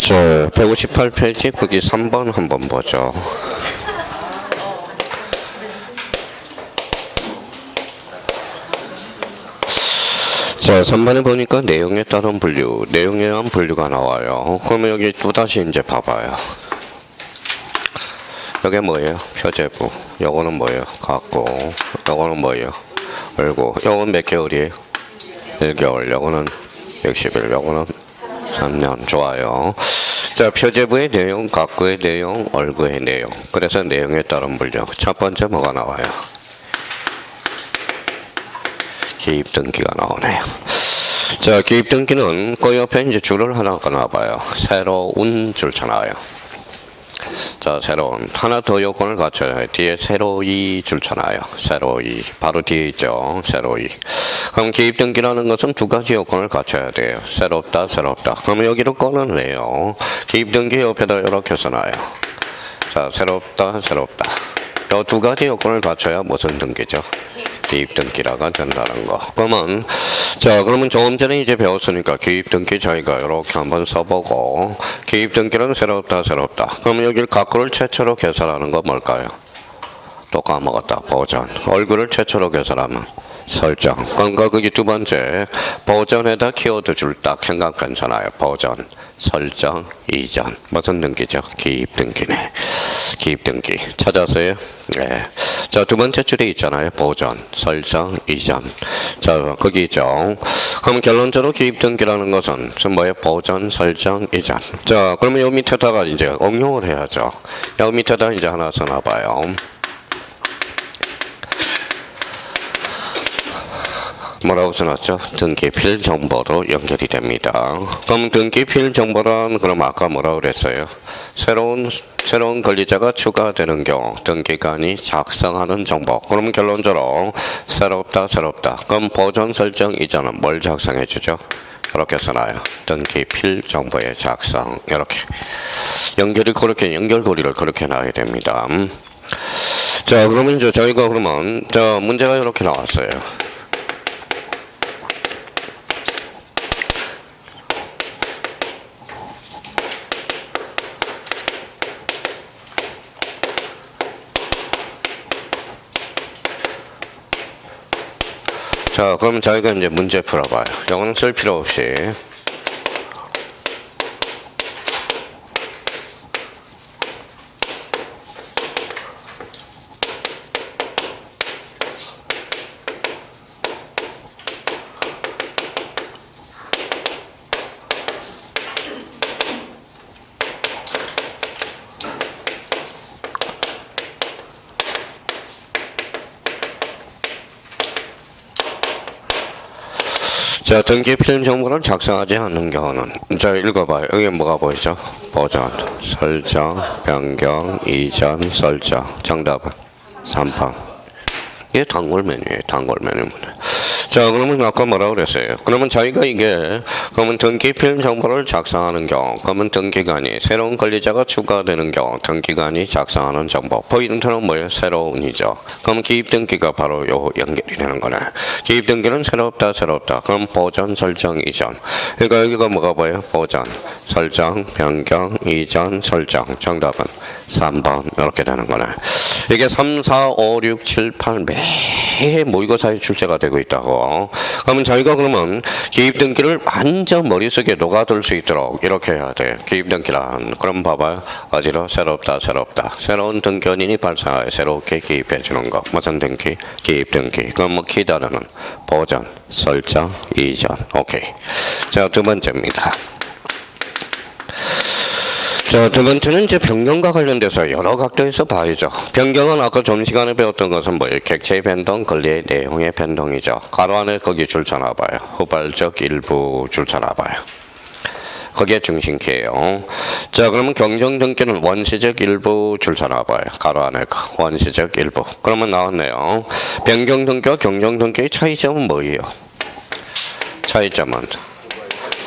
자, 158페이지 거기 3번 한번 보죠. 자, 3번에 보니까 내용에 따른 분류, 내용에 의한 분류가 나와요. 그러면 여기 또다시 이제 봐봐요. 여기 뭐예요? 표제부. 요거는 뭐예요? 갖고. 요거는 뭐예요? 얼고. 요건 몇 개월이에요? 1개월. 요거는 60일. 요거는 3년. 좋아요. 자, 표제부의 내용, 갖고의 내용, 얼구의 내용. 그래서 내용에 따른 분류. 첫 번째 뭐가 나와요? 기입등기가 나오네요. 자, 기입등기는 그 옆에 이제 줄을 하나가 나와봐요. 새로운 줄차 나와요. 자, 새로운. 하나 더 요건을 갖춰야 해요. 뒤에 새로이 줄차 나와요. 새로이. 바로 뒤에 있죠. 새로이. 그럼 기입등기라는 것은 두 가지 요건을 갖춰야 돼요. 새롭다, 새롭다. 그러면 여기로 꺼내내요. 기입등기 옆에다 이렇게 써놔요. 자, 새롭다, 새롭다. 이 두 가지 요건을 갖춰야 무슨 등기죠? 기입등기라가 된다는 거. 그러면 조금 전에 이제 배웠으니까 기입등기 저희가 이렇게 한번 써보고, 기입등기는 새롭다, 새롭다. 그러면 여기를 갖고를 최초로 계산하는 거 뭘까요? 또 까먹었다. 보전. 얼굴을 최초로 계산하면 설정. 그러니까 그게 두 번째. 보전에다 키워드 줄 딱 생각 괜찮아요. 보전, 설정, 이전. 무슨 등기죠? 기입등기네. 기입등기. 찾았어요? 네. 자, 두 번째 줄에 있잖아요. 보전, 설정, 이전. 자, 거기 있죠. 그럼 결론적으로 기입등기라는 것은 뭐예요? 보전, 설정, 이전. 자, 그러면 요 밑에다가 이제 응용을 해야죠. 요 밑에다 이제 하나 써놔봐요. 뭐라고 써놨죠? 등기필 정보로 연결이 됩니다. 그럼 등기필 정보란 그럼 아까 뭐라고 그랬어요? 새로운 권리자가 추가되는 경우 등기관이 작성하는 정보. 그럼 결론적으로 새롭다. 그럼 보전 설정 이전은 뭘 작성해 주죠? 이렇게 써놔요. 등기필 정보의 작성. 이렇게 연결이 그렇게 연결고리를 그렇게 놔야 됩니다. 자, 그러면 이제 저희가 그러면 문제가 이렇게 나왔어요. 자, 그럼 저희가 이제 문제 풀어봐요. 이거는 쓸 필요 없이. 자, 등기필 정보를 작성하지 않는 경우는, 자, 읽어봐요. 여기 뭐가 보이죠? 보전, 설정, 변경, 이전, 설정. 정답은 3번. 이게 단골 메뉴예요. 단골 메뉴. 자, 그러면 아까 뭐라고 그랬어요? 그러면 저희가 그러면 등기필 정보를 작성하는 경우, 그러면 등기관이, 새로운 권리자가 추가되는 경우, 등기관이 작성하는 정보. 포인트는 뭐예요? 새로운이죠. 그럼 기입등기가 바로 요 연결이 되는 거네. 기입등기는 새롭다. 그럼 보전, 설정, 이전. 그러니까 여기가 뭐가 보여요? 보전, 설정, 변경, 이전, 설정. 정답은 3번. 이렇게 되는 거네. 이게 3, 4, 5, 6, 7, 8 매해 모의고사에 출제가 되고 있다고. 그러면 저희가 그러면 기입등기를 완전 머릿속에 녹아들 수 있도록 이렇게 해야 돼요. 기입등기란. 그럼 봐봐요. 어디로? 새롭다. 새로운 등기원인이 발생하여 새롭게 기입해 주는 거. 무슨 등기? 기입등기. 그럼 뭐 기다리는 보전, 설정, 이전. 오케이. 자, 두 번째입니다. 자, 두 번째는 이제 변경과 관련돼서 여러 각도에서 봐야죠. 변경은 아까 좀 시간에 배웠던 것은 뭐예요? 객체의 변동, 권리의 내용의 변동이죠. 가로 안에 거기 줄 쳐놔봐요. 후발적 일부 줄 쳐놔봐요. 거기에 중심키예요. 자, 그러면 경정등기는 원시적 일부 줄 쳐놔봐요. 가로 안에 원시적 일부. 그러면 나왔네요. 변경등기와 경정등기의 차이점은 뭐예요? 차이점은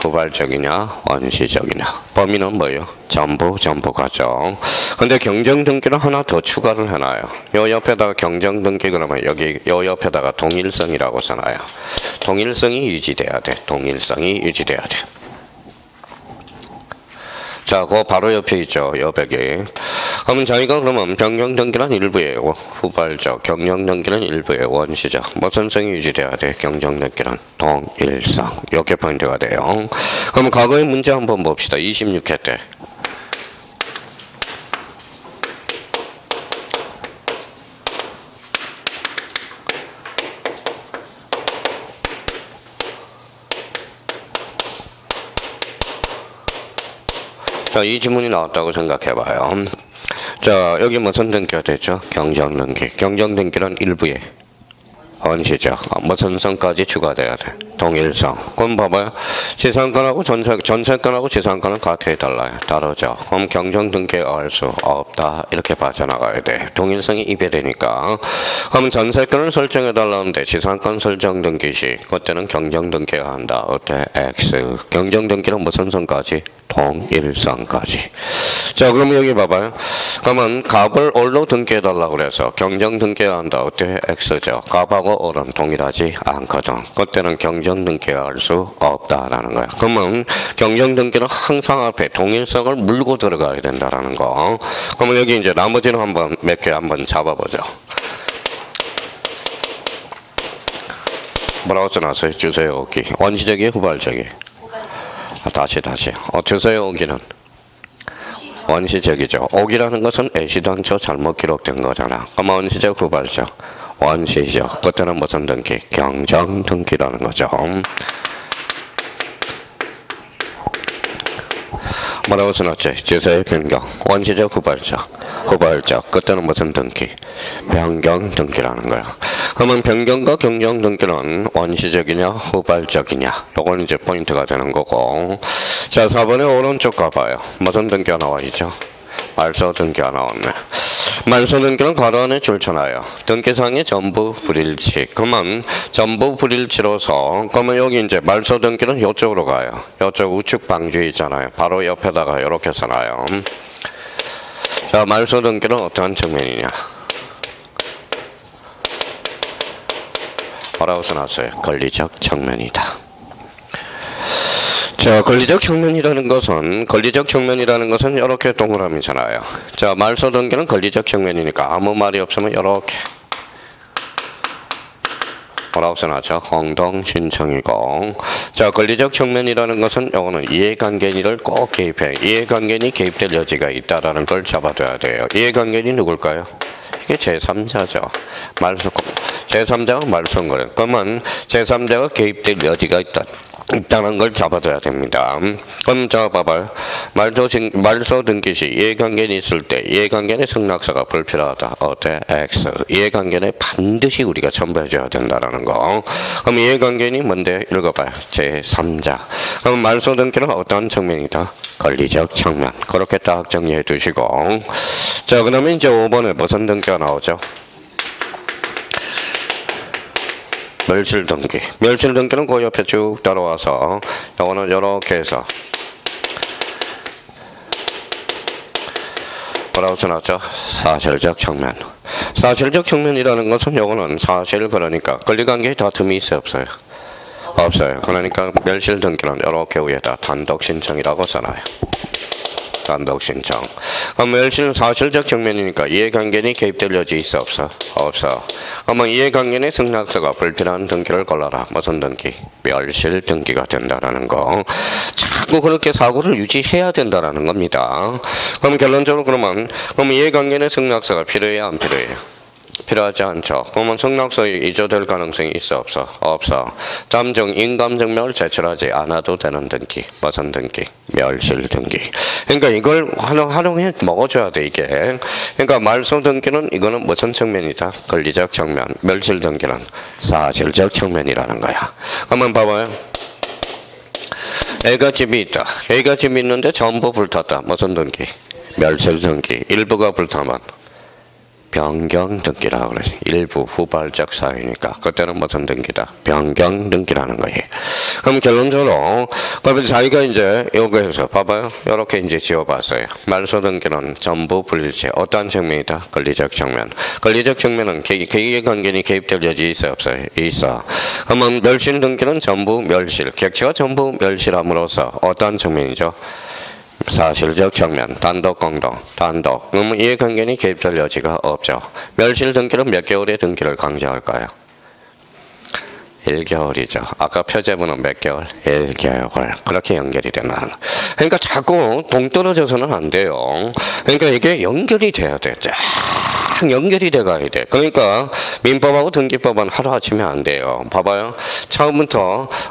후발적이냐 원시적이냐. 범위는 뭐예요? 전부가죠. 근데 경정등기는 하나 더 추가를 해놔요. 요 옆에다가 경정등기 그러면 여기 요 옆에다가 동일성이라고 써놔요. 동일성이 유지돼야 돼. 자, 그 바로 옆에 있죠. 여백이. 그러면 저희가 그러면 경정등기란 일부예요. 후발적. 경정등기란 일부예요. 원시적. 무선성이 유지돼야 돼. 경정등기란 동일성. 이렇게 포인트가 돼요. 그럼 과거의 문제 한번 봅시다. 26회 때. 자, 이 지문이 나왔다고 생각해봐요. 자, 여기 무슨 등기가 되죠? 경정등기. 경정등기는 일부에 원시적. 무슨 성까지 추가돼야 돼? 동일성. 그럼 봐봐요. 지상권하고 전세권하고 지상권은 같아 달라요. 다르죠. 그럼 경정등기가 알 수 없다. 이렇게 빠져나가야 돼. 동일성이 입에되니까. 그럼 전세권을 설정해 달라는데 지상권 설정 등기 시 그때는 경정등기가 한다. 어때? X. 경정등기는 무슨 성까지? 동일성까지. 자, 그럼 여기 봐봐요. 그러면 값을 올로 등기해 달라고 그래서 경정 등기해야 한다. 어때? X죠. 값하고 올은 동일하지 않거든. 그때는 경정 등기가 할 수 없다라는 거야. 그러면 경정 등기는 항상 앞에 동일성을 물고 들어가야 된다라는 거. 그러면 여기 이제 나머지는 한번 몇 개 한번 잡아보죠. 뭐라고 써놨어요? 주세요 오기. 원시적이 후발적이? 다시. 주세요 오기는? 원시적이죠. 오기라는 것은 애시당초 잘못 기록된 거잖아. 그럼 원시적 후발적? 원시적. 그때는 무슨 등기? 경정 등기라는 거죠. 뭐라고 써놨지? 주소의 변경. 원시적 후발적. 그때는 무슨 등기? 변경 등기라는 거야. 그러면 변경과 경정 등기는 원시적이냐 후발적이냐, 요건 이제 포인트가 되는 거고. 자, 4번에 오른쪽 가봐요. 무슨 등기가 나와 있죠? 말소 등기가 나왔네. 말소 등기는 괄호 안에 줄쳐놔요. 등기상의 전부 불일치. 그러면 전부 불일치로서, 그러면 여기 이제 말소 등기는 이쪽으로 가요. 이쪽 우측 방주에 있잖아요. 바로 옆에다가 이렇게 써놔요. 자, 말소 등기는 어떠한 측면이냐? 뭐라고 써놨어요? 권리적 측면이다. 자, 권리적 측면이라는 것은 이렇게 동그라미잖아요. 자, 말소 등기는 권리적 측면이니까 아무 말이 없으면 이렇게 뭐라고 써놨죠? 공동 신청이고. 자, 권리적 측면이라는 것은 요거는 이해관계인을 꼭 개입해. 이해관계인이 개입될 여지가 있다라는 걸 잡아둬야 돼요. 이해관계인이 누굴까요? 이게 제3자죠. 제3자가 말소인 거예요. 그러면 제3자가 개입될 여지가 있다는 걸 잡아둬야 됩니다. 그럼 자, 봐봐요. 말소 등기 시 이해관계인이 있을 때 이해관계인의 승낙서가 불필요하다. 어때? X. 이해관계인에 반드시 우리가 첨부해줘야 된다는 거. 그럼 이해관계인이 뭔데? 읽어봐요. 제3자. 그럼 말소 등기는 어떤 측면이다? 권리적 측면. 그렇게 딱 정리해 두시고. 자, 그 다음에 이제 5번에 무슨 등기가 나오죠? 멸실 등기. 멸실 등기는 그 옆에 쭉 따라와서 요거는 이렇게 해서 뭐라고 써놨죠? 사실적 측면. 사실적 측면이라는 것은 요거는 사실, 그러니까 권리관계에 다툼이 있어요, 없어요? 없어요. 그러니까 멸실 등기는 이렇게 위에다 단독 신청이라고 써놔요. 단독 신청. 그럼 멸실 사실적 측면이니까 이해관계인이 개입될 여지 있어 없어? 없어. 그러면 이해관계인의 승낙서가 불필요한 등기를 골라라. 무슨 등기? 멸실 등기가 된다라는 거. 자꾸 그렇게 사고를 유지해야 된다라는 겁니다. 그럼 결론적으로 그럼 이해관계인의 승낙서가 필요해야 안 필요해요? 필요하지 않죠. 그러면 승낙서에 이조될 가능성이 있어 없어? 없어. 잠정 인감증명을 제출하지 않아도 되는 등기. 무슨 등기? 멸실 등기. 그러니까 이걸 활용해 먹어줘야 돼, 이게. 그러니까 말소 등기는 이거는 무슨 측면이다? 권리적 측면. 멸실 등기는 사실적 측면이라는 거야. 한번 봐봐요. A가 집이 있다. A가 집이 있는데 전부 불탔다. 무슨 등기? 멸실 등기. 일부가 불타면 변경 등기라고 그러지. 일부 후발적 사유니까 그때는 무슨 등기다? 변경 등기라는 거예요. 그럼 결론적으로 그러면 자기가 이제 여기에서 봐봐요. 이렇게 이제 지어봤어요. 말소 등기는 전부 불일치. 어떤 측면이다? 권리적 측면. 권리적 측면은 이해관계인이 개입될 여지 있어요, 없어요? 있어. 그러면 멸실 등기는 전부 멸실. 객체가 전부 멸실함으로써 어떤 측면이죠? 사실적 측면, 단독, 공동, 단독. 그러면 이해관계니 개입될 여지가 없죠. 멸실 등기는 몇 개월의 등기를 강조할까요? 1개월이죠. 아까 표제부는 몇 개월? 1개월. 그렇게 연결이 되는. 그러니까 자꾸 동떨어져서는 안 돼요. 그러니까 이게 연결이 돼야 돼. 쫙 연결이 돼 가야 돼. 그러니까 민법하고 등기법은 하루아침에 안 돼요. 봐봐요.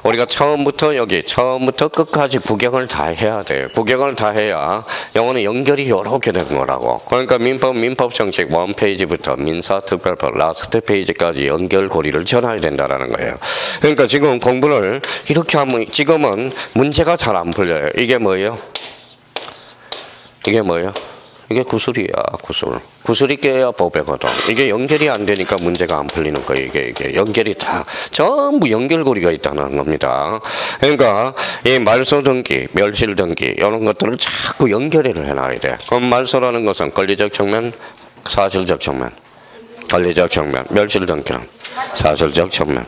우리가 처음부터 끝까지 구경을 다 해야 돼요. 구경을 다 해야 영어는 연결이 이렇게 되는 거라고. 그러니까 민법 정책 1페이지부터 민사특별법 라스트 페이지까지 연결고리를 전해야 된다라는 거예요. 그러니까 지금 공부를 이렇게 하면 지금은 문제가 잘 안 풀려요. 이게 뭐예요? 이게 구술이야, 구술. 구술이 깨야 법이거든. 이게 연결이 안 되니까 문제가 안 풀리는 거예요. 이게 연결이 다 전부 연결고리가 있다는 겁니다. 그러니까 이 말소 등기, 멸실 등기 이런 것들을 자꾸 연결을 해놔야 돼. 그럼 말소라는 것은 권리적 측면, 사실적 측면, 권리적 측면, 멸실 등기는 사실적 측면.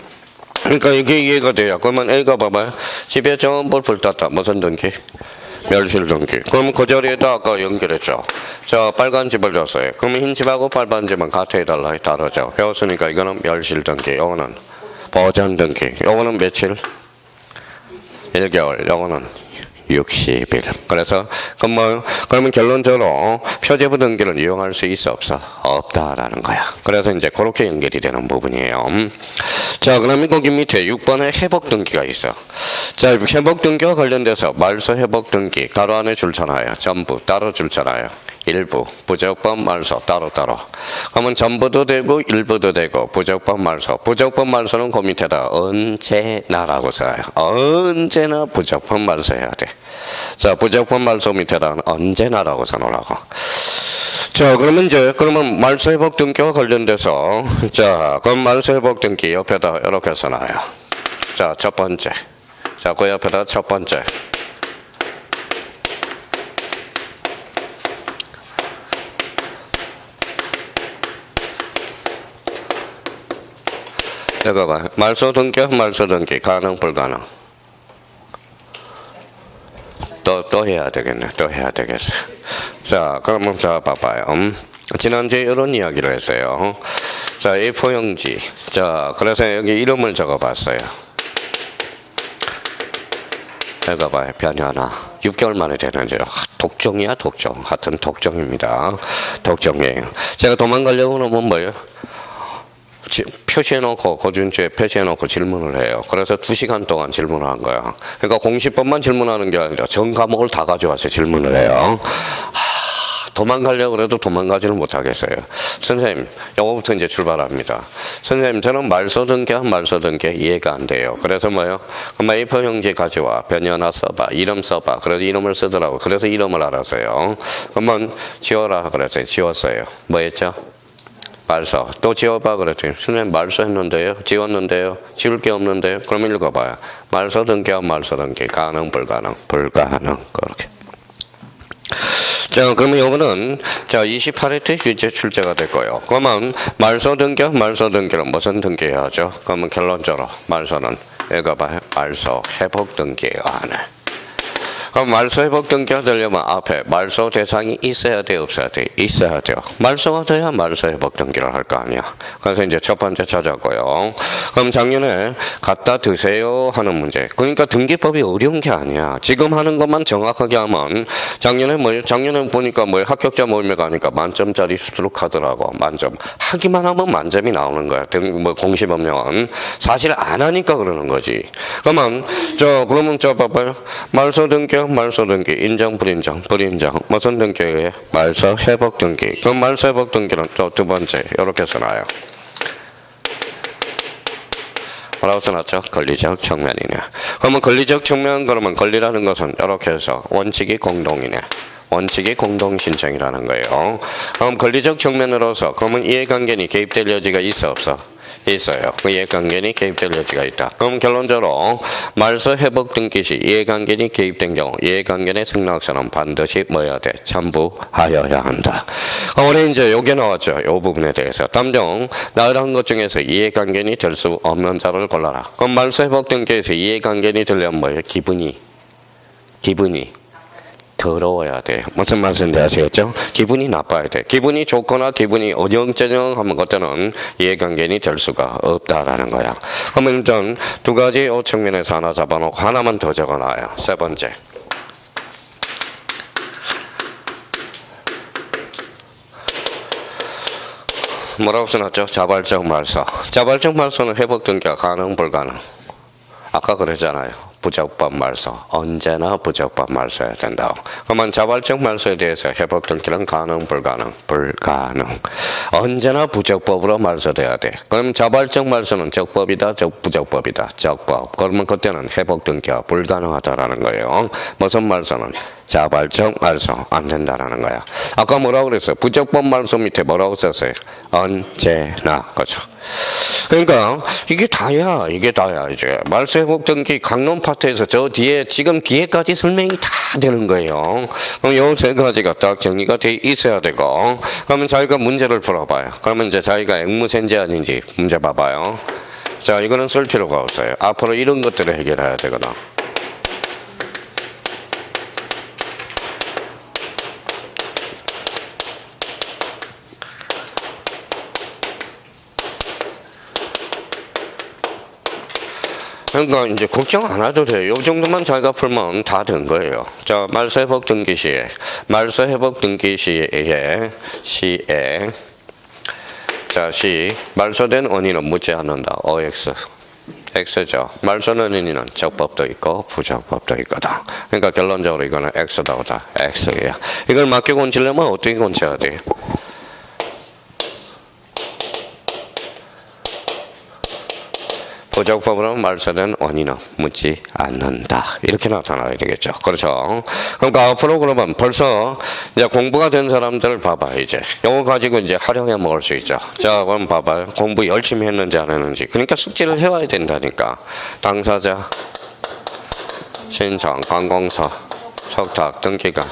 그러니까 이게 이해가 돼요. 그러면 A가 봐봐요. 집에 전부 불 탔다. 무슨 등기? 멸실 등기. 그럼 그 자리에다 아까 연결했죠. 자, 빨간 집을 줬어요. 그러면 흰 집하고 빨간 집은 같아 해달라. 다르죠. 배웠으니까 이거는 멸실 등기. 이거는 보전 등기. 이거는 며칠? 1개월. 이거는 60일. 그래서 그러면 결론적으로 표제부 등기를 이용할 수 있어 없어? 없다라는 거야. 그래서 이제 그렇게 연결이 되는 부분이에요. 자, 그러면 거기 밑에 6번에 회복 등기가 있어. 자, 회복 등기와 관련돼서 말소 회복 등기 가로 안에 줄잖아요. 전부 따로 줄잖아요. 일부 부적법 말소 따로따로. 그러면 전부도 되고 일부도 되고 부적법 말소. 부적법 말소는 그 밑에다 언제나라고 써요. 언제나 부적법 말소해야 돼. 자, 부적법 말소 밑에다 언제나라고 써놓으라고. 자, 그러면 말소 회복 등기와 관련돼서 그럼 말소 회복 등기 옆에다 이렇게 써놔요. 자, 첫 번째. 자, 그 옆에다 첫 번째. 이거 봐. 말소 등기 가능 불가능. 또 해야 되겠네. 또 해야 되겠어. 자, 그러면 자 봐봐요. 지난주에 이런 이야기를 했어요. 자, A4 용지. 자, 그래서 여기 이름을 적어봤어요. 이거 봐요. 변현아. 6개월 만에 되는데요. 독종이야, 독종. 하여튼 독종입니다. 독종이에요. 제가 도망가려고 하면 뭐예요? 표시해놓고 고준주에 표시해놓고 질문을 해요. 그래서 2시간 동안 질문을 한 거야. 그러니까 공시법만 질문하는 게 아니라 전 과목을 다 가져와서 질문을 해요. 도망가려고 해도 도망가지는 못하겠어요. 선생님, 요거부터 이제 출발합니다. 선생님, 저는 말소 등기 이해가 안 돼요. 그래서 뭐요? 그럼 A4 용지 가져와. 변현아 써봐. 이름 써봐. 그래서 이름을 쓰더라고. 그래서 이름을 알았어요. 그러면 지워라. 그랬어요. 지웠어요. 뭐 했죠? 말소. 또 지워봐 그랬더니 선생님 말소 했는데요. 지웠는데요. 지울 게 없는데요. 그럼 읽어봐요. 말소 등기와 말소 등기 가능 불가능. 그렇게. 자, 그러면 요거는 자 28회 유제 출제가 될 거예요. 그러면 말소 등기는 무슨 등기해야 하죠? 그러면 결론적으로 말소는 읽어봐요. 말소 회복 등기 안에. 그럼 말소 회복 등기가 되려면 앞에 말소 대상이 있어야 돼, 없어야 돼? 있어야 돼요. 말소가 돼야 말소 회복 등기를 할 거 아니야. 그래서 이제 첫 번째 찾았고요. 그럼 작년에 갖다 드세요 하는 문제. 그러니까 등기법이 어려운 게 아니야. 지금 하는 것만 정확하게 하면 작년에 보니까 합격자 모임에 가니까 만점짜리 수두룩하더라고. 만점. 하기만 하면 만점이 나오는 거야. 공시법령은 사실 안 하니까 그러는 거지. 그러면 봐봐요. 말소 등기 인정 불인정 무슨 등기에 말소 회복 등기. 그럼 말소 회복 등기는 또 두 번째 이렇게 써놔요. 뭐라고 써놨죠? 권리적 측면이네. 그러면 권리적 측면 그러면 권리라는 것은 이렇게 해서 원칙이 공동이네. 원칙이 공동신청이라는 거예요. 그럼 권리적 측면으로서 그러면 이해관계니 개입될 여지가 있어 없어? 있어요. 그 이해관계니 개입될 여지가 있다. 그럼 결론적으로 말소 회복 등기 시 이해관계니 개입된 경우 이해관계의 승낙서는 반드시 뭐여야 돼? 첨부하여야 한다. 오늘 이제 요게 나왔죠. 요 부분에 대해서 담정 나열한 것 중에서 이해관계니 될 수 없는 자를 골라라. 그럼 말소 회복 등기에서 이해관계니 되려면 뭐예요? 기분이 더러워야 돼. 무슨 말씀인지 아시겠죠? 기분이 나빠야 돼. 기분이 좋거나 기분이 어정쩡하면 그때는 이해관계인이 될 수가 없다라는 거야. 그러면 일단 두 가지 측면에서 하나 잡아놓고 하나만 더 적어놔요. 세 번째. 뭐라고 써놨죠? 자발적 말소. 자발적 말소는 회복 등기가 가능, 불가능? 아까 그랬잖아요. 부적법 말소. 언제나 부적법 말소해야 된다고. 그러면 자발적 말소에 대해서 회복 등기는 가능, 불가능? 불가능. 언제나 부적법으로 말소돼야 돼. 그럼 자발적 말소는 적법이다, 부적법이다? 적법. 그러면 그때는 회복 등기가 불가능하다라는 거예요. 무슨 말소는? 자발적 말소 안 된다라는 거야. 아까 뭐라고 그랬어요? 부적법 말소 밑에 뭐라고 썼어요? 언제나. 그렇죠. 그러니까 이게 다야. 이제 말소 회복 등기 강론 파트에서 저 뒤에 지금 뒤에까지 설명이 다 되는 거예요. 그럼 요 세 가지가 딱 정리가 돼 있어야 되고, 그러면 자기가 문제를 풀어봐요. 그러면 이제 자기가 앵무새인지 아닌지 문제 봐봐요. 자, 이거는 쓸 필요가 없어요. 앞으로 이런 것들을 해결해야 되거든. 그러니까 이제 걱정 안 해도 돼요. 이 정도만 자기가 풀면 다 된 거예요. 자, 말소 회복 등기 시에 말소된 원인은 묻지 않는다. OX. X죠. 말소된 원인은 적법도 있고 부적법도 있거든. 그러니까 결론적으로 이거는 X다 오다. X예요. 이걸 맞게 곤치려면 어떻게 곤쳐야 돼요? 부적법으로 말소된 원인은 묻지 않는다. 이렇게 나타나야 되겠죠. 그렇죠. 그러니까 앞으로 그러면 벌써 이제 공부가 된 사람들 봐봐. 이제 이거 가지고 이제 활용해 먹을 수 있죠. 자, 그럼 봐봐요. 공부 열심히 했는지 안 했는지. 그러니까 숙제를 해와야 된다니까. 당사자, 신청, 관공서, 청탁, 등기관,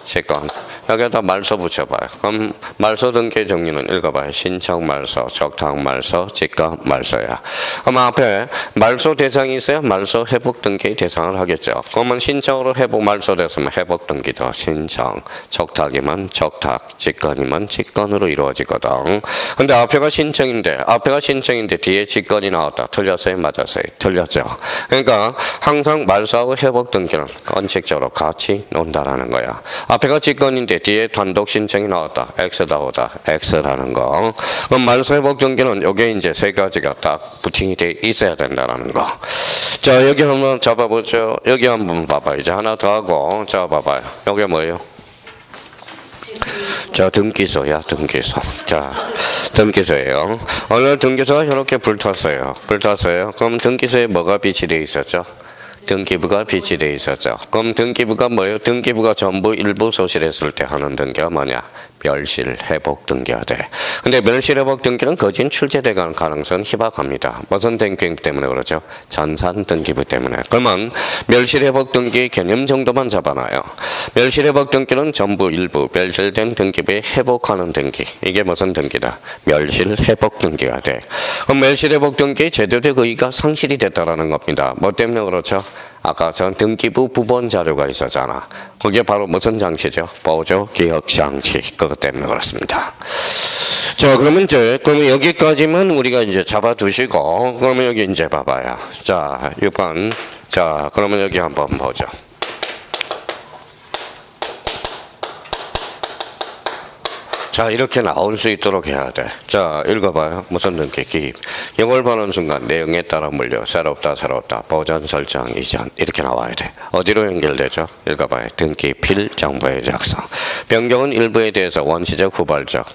직권. 여기에다 말소 붙여봐요. 그럼 말소 등기 정리는 읽어봐요. 신청 말소, 적탁 말소, 직권 말소야. 그럼 앞에 말소 대상이 있어야 말소 회복 등기 대상을 하겠죠. 그러면 신청으로 회복 말소됐으면 회복 등기도 신청, 적탁이면 적탁, 직권이면 직권으로 이루어지거든. 근데 앞에가 신청인데 뒤에 직권이 나왔다. 틀렸어요? 맞았어요? 틀렸죠. 그러니까 항상 말소하고 회복 등기는 원칙적으로 같이 논다라는 거야. 앞에가 직권인데 뒤에 단독 신청이 나왔다. X다 오다. X라는 거. 그럼 말소 회복 등기는 여기에 이제 세 가지가 딱 부팅이 돼 있어야 된다라는 거. 자, 여기 한번 잡아보죠. 여기 한번 봐봐요. 이제 하나 더 하고. 자, 봐봐요. 여기 뭐예요? 자, 등기소야, 등기소. 자, 등기소예요. 오늘 등기소가 이렇게 불탔어요. 그럼 등기소에 뭐가 빛이 돼 있었죠? 등기부가 빛이 돼 있었죠. 그럼 등기부가 뭐예요? 등기부가 전부 일부 소실했을 때 하는 등기가 뭐냐? 멸실 회복 등기가 돼. 근데 멸실 회복 등기는 거진 출제될 가능성은 희박합니다. 무슨 등기 때문에 그러죠? 전산 등기부 때문에. 그러면 멸실 회복 등기 개념 정도만 잡아놔요. 멸실 회복 등기는 전부 일부 멸실된 등기부에 회복하는 등기. 이게 무슨 등기다? 멸실 회복 등기가 돼. 그럼 멸실 회복 등기 제도적 의의가 상실이 됐다라는 겁니다. 뭐 때문에 그렇죠? 아까 전 등기부 부본 자료가 있었잖아. 그게 바로 무슨 장치죠? 보조 기억 장치. 그것 때문에 그렇습니다. 자, 그러면 여기까지만 우리가 이제 잡아두시고, 그러면 여기 이제 봐봐요. 자, 6번. 자, 그러면 여기 한번 보죠. 자, 이렇게 나올 수 있도록 해야 돼. 자, 읽어봐요. 무슨 등기 기입. 이걸 보는 순간 내용에 따라 물려 새롭다, 보전 설정 이전 이렇게 나와야 돼. 어디로 연결되죠? 읽어봐요. 등기 필 정보의 작성. 변경은 일부에 대해서 원시적, 후발적.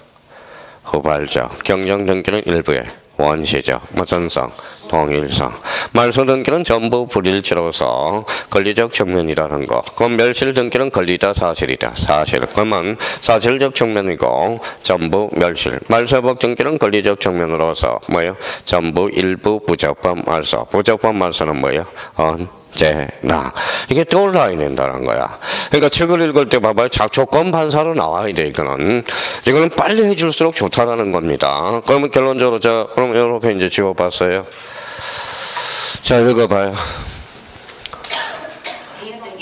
경정 등기는 일부에 원시적, 무슨성, 동일성. 말소 등기는 전부 불일치로서 권리적 측면이라는 거. 그럼 멸실 등기는 권리다, 사실이다. 사실. 그러면 사실적 측면이고 전부 멸실. 말소 회복 등기는 권리적 측면으로서 뭐예요? 전부 일부 부적법 말소. 부적법 말소는 뭐예요? 언제나. 이게 떠올라야 된다는 거야. 그러니까 책을 읽을 때 봐봐요. 조건 반사로 나와야 돼, 이거는 빨리 해줄수록 좋다라는 겁니다. 그러면 결론적으로, 그럼 이렇게 이제 지워봤어요. 자, 읽어봐요.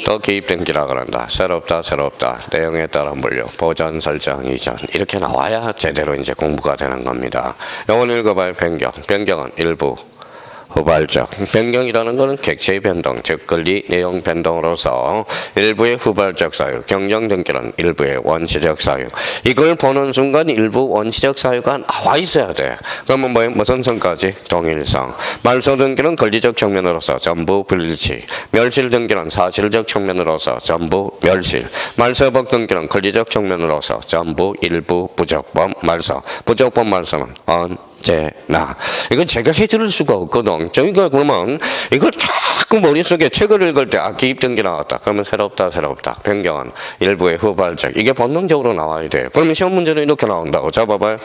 또 기입 등기라 그런다. 새롭다, 새롭다. 내용에 따라 물려. 보전, 설정, 이전. 이렇게 나와야 제대로 이제 공부가 되는 겁니다. 요건 읽어봐요. 변경. 변경은 일부 후발적. 변경이라는 것은 객체의 변동, 즉 권리 내용 변동으로서 일부의 후발적 사유, 경정 등기는 일부의 원시적 사유. 이걸 보는 순간 일부 원시적 사유가 나와 있어야 돼. 그러면 뭐예요? 무슨 성까지? 동일성. 말소 등기는 권리적 측면으로서 전부 불일치. 멸실 등기는 사실적 측면으로서 전부 멸실. 말소법 등기는 권리적 측면으로서 전부 일부 부적법 말소. 부적법 말소는 언제나. 이건 제가 해줄 수가 없거든. 저희가 그러면 이걸 자꾸 머릿속에 책을 읽을 때 기입 등기 나왔다. 그러면 새롭다, 새롭다. 변경은 일부의 후발적. 이게 본능적으로 나와야 돼요. 그러면 시험 문제는 이렇게 나온다고. 자, 봐봐요.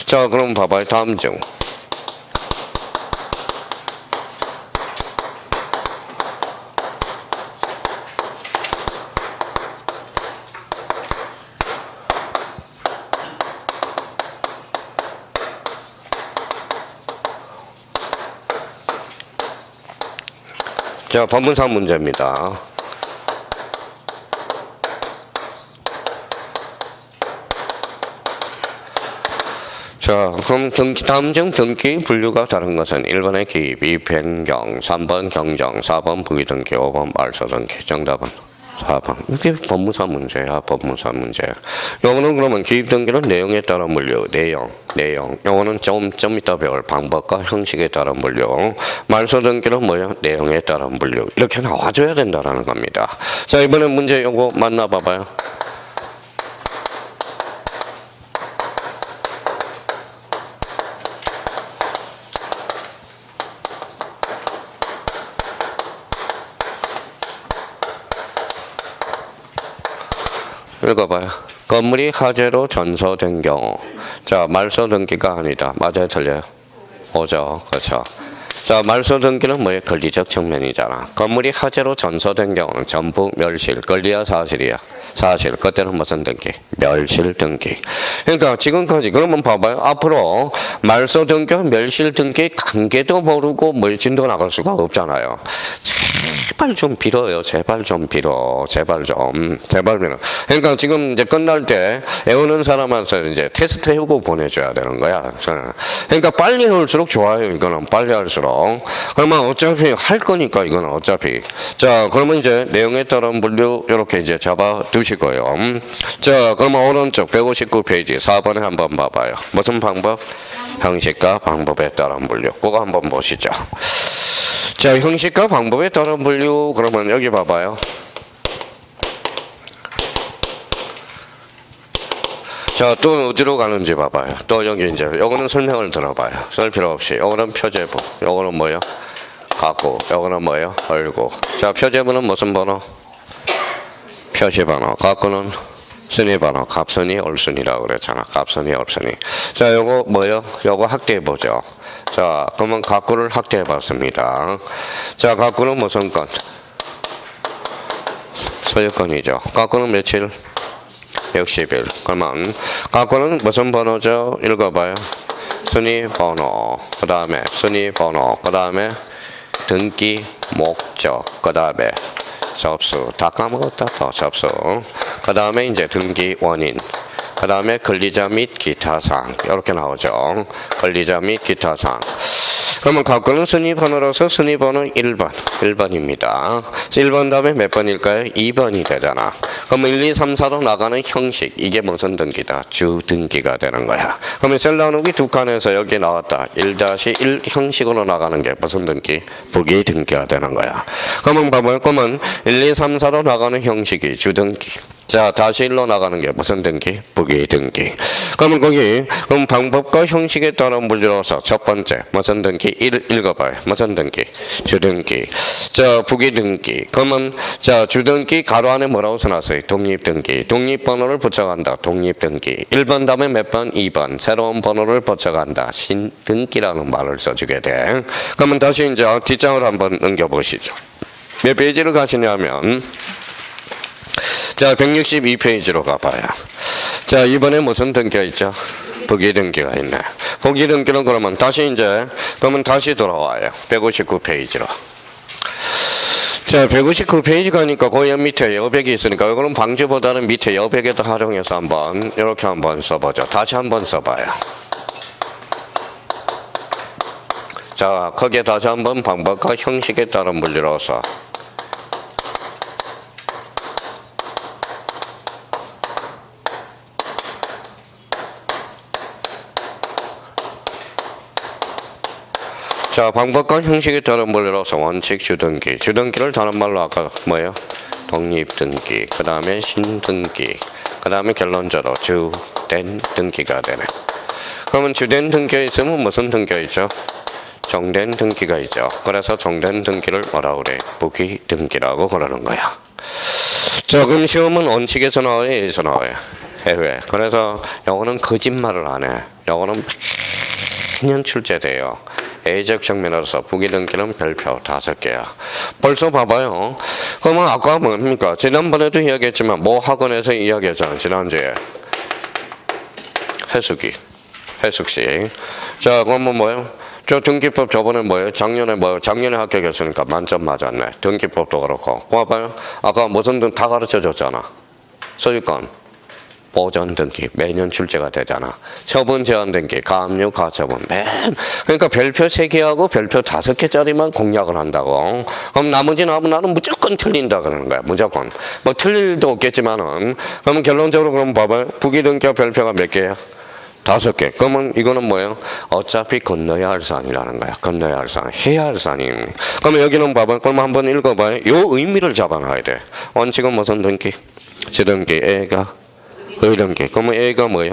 자, 그럼 봐봐요. 다음 중. 자, 법문사 문제입니다. 자, 그럼 다음 중 등기 분류가 다른 것은 1번의 기입, 2 변경, 3번 경정, 4번 부기등기, 5번 말소등기. 정답은 4번. 이게 법무사 문제야, 법무사 문제. 요거는 그러면 기입 등기는 내용에 따라 물류, 내용. 요거는 좀 이따 배울 방법과 형식에 따라 물류. 말소 등기는 뭐야? 내용에 따라 물류. 이렇게 나와줘야 된다는 겁니다. 자, 이번에 문제 요거 만나봐봐요. 읽어봐요. 건물이 화재로 전소된 경우. 자, 말소 등기가 아니다. 맞아요, 틀려요? 오죠. 그렇죠. 자, 말소 등기는 뭐예요? 권리적 측면이잖아. 건물이 화재로 전소된 경우는 전부 멸실. 권리야, 사실이야? 사실. 그때는 무슨 등기? 멸실 등기. 그러니까 지금까지 그러면 봐봐요. 앞으로 말소 등기와 멸실 등기 관계도 모르고 진도 나갈 수가 없잖아요. 제발 좀 빌어요. 제발 좀 빌어. 제발 빌어. 그러니까 지금 이제 끝날 때 외우는 사람한테 이제 테스트 해보고 보내줘야 되는 거야. 그러니까 빨리 해올수록 좋아요. 이거는 빨리 할수록. 그러면 어차피 할 거니까 이거는 어차피. 자, 그러면 이제 내용에 따른 분류 이렇게 이제 잡아 두실 거예요. 자, 그러면 오른쪽 159페이지 4번에 한번 봐봐요. 무슨 방법? 형식과 방법에 따른 분류. 그거 한번 보시죠. 자, 형식과 방법에 따른 분류. 그러면 여기 봐봐요. 자, 또 어디로 가는지 봐봐요. 또 여기 이제 요거는 설명을 들어봐요. 쓸 필요 없이. 요거는 표제부. 요거는 뭐요? 갖고. 요거는 뭐요? 얼고. 자, 표제부는 무슨 번호? 표시번호. 갖고는 순위번호. 갑순위, 올순위라고 그랬잖아. 갑순위, 올순위. 자, 요거 뭐요? 요거 확대해보죠. 자, 그러면 갖고를 확대해봤습니다. 자, 갖고는 무슨 건? 소유권이죠. 갖고는 며칠? 60일. 그러면 갖고는 무슨 번호죠? 읽어봐요. 순위 번호. 그 다음에 순위 번호. 그 다음에 등기 목적. 그 다음에 접수. 다 까먹었다. 더 접수. 그 다음에 이제 등기 원인. 그 다음에 권리자 및 기타 사항. 이렇게 나오죠. 권리자 및 기타 사항. 그러면 갖고는 순위번호로서 순위번호는 1번. 1번입니다. 1번 다음에 몇 번일까요? 2번이 되잖아. 그러면 1, 2, 3, 4로 나가는 형식. 이게 무슨 등기다? 주등기가 되는 거야. 그러면 셀 나누기 두 칸에서 여기 나왔다. 1-1 형식으로 나가는 게 무슨 등기? 부기등기가 되는 거야. 그러면 봐봐요. 그러면 1, 2, 3, 4로 나가는 형식이 주등기. 자, 다시 1로 나가는 게 무슨 등기? 부기등기. 그러면 그럼 방법과 형식에 따른 분류로서 첫 번째 무슨 등기? 읽어봐요. 무슨 등기? 주등기. 자, 부기등기. 그러면 자, 주등기 가로 안에 뭐라고 써놨어요? 독립등기. 독립번호를 붙여간다. 독립등기. 1번 다음에 몇 번? 2번. 새로운 번호를 붙여간다. 신등기라는 말을 써주게 돼. 그러면 다시 이제 뒷장을 한번 넘겨보시죠. 몇 페이지를 가시냐면 자, 162페이지로 가봐요. 자, 이번에 무슨 등기가 있죠? 부기등기가 있네. 부기등기는 그러면 다시 돌아와요. 159페이지로. 자, 159페이지 가니까 거의 밑에 여백이 있으니까 이거는 방지보다는 밑에 여백에다 활용해서 한번 이렇게 한번 써보죠. 다시 한번 써봐요. 자, 거기에 다시 한번 방법과 형식에 따른 물리로서 자, 방법과 형식에 따른 물리로서 원칙 주등기. 주등기를 다른 말로 아까 뭐예요? 독립등기. 그 다음에 신등기. 그 다음에 결론적으로 주된 등기가 되네. 그러면 주된 등기가 있으면 무슨 등기가 있죠? 정된 등기가 있죠. 그래서 정된 등기를 뭐라 그래? 부기 등기라고 그러는 거야. 자, 그럼 시험은 원칙에서 나와요? 에서 나와요? 해외. 그래서 요거는 거짓말을 안 해. 요거는 매년 출제돼요. A적 측면으로서 부기등기는 별표 5개야. 벌써 봐봐요. 그러면 아까 뭡니까? 지난번에도 이야기했지만 뭐 학원에서 이야기했잖아. 지난주에. 해숙식. 자, 그러면 뭐예요? 저 등기법 저번에 뭐예요? 작년에 합격했으니까 만점 맞았네. 등기법도 그렇고. 봐봐요. 아까 무슨 등 다 가르쳐 줬잖아. 소유권. 보전 등기 매년 출제가 되잖아. 처분 제한 등기, 가압류, 가처분 그러니까 별표 3개하고 별표 5개짜리만 공략을 한다고. 그럼 나머지 나는 무조건 틀린다 그러는 거야. 무조건. 뭐 틀릴 일도 없겠지만은. 그러면 결론적으로 그럼 봐봐요. 부기 등기와 별표가 몇 개야? 5개. 그러면 이거는 뭐예요? 어차피 건너야 할 산이라는 거야. 건너야 할 산. 해야 할 산이. 그러면 여기는 봐봐요. 그럼 한번 읽어봐요. 요 의미를 잡아놔야 돼. 원칙은 무슨 등기? 지등기. 애가 의등기. 그러면 A가 뭐예요?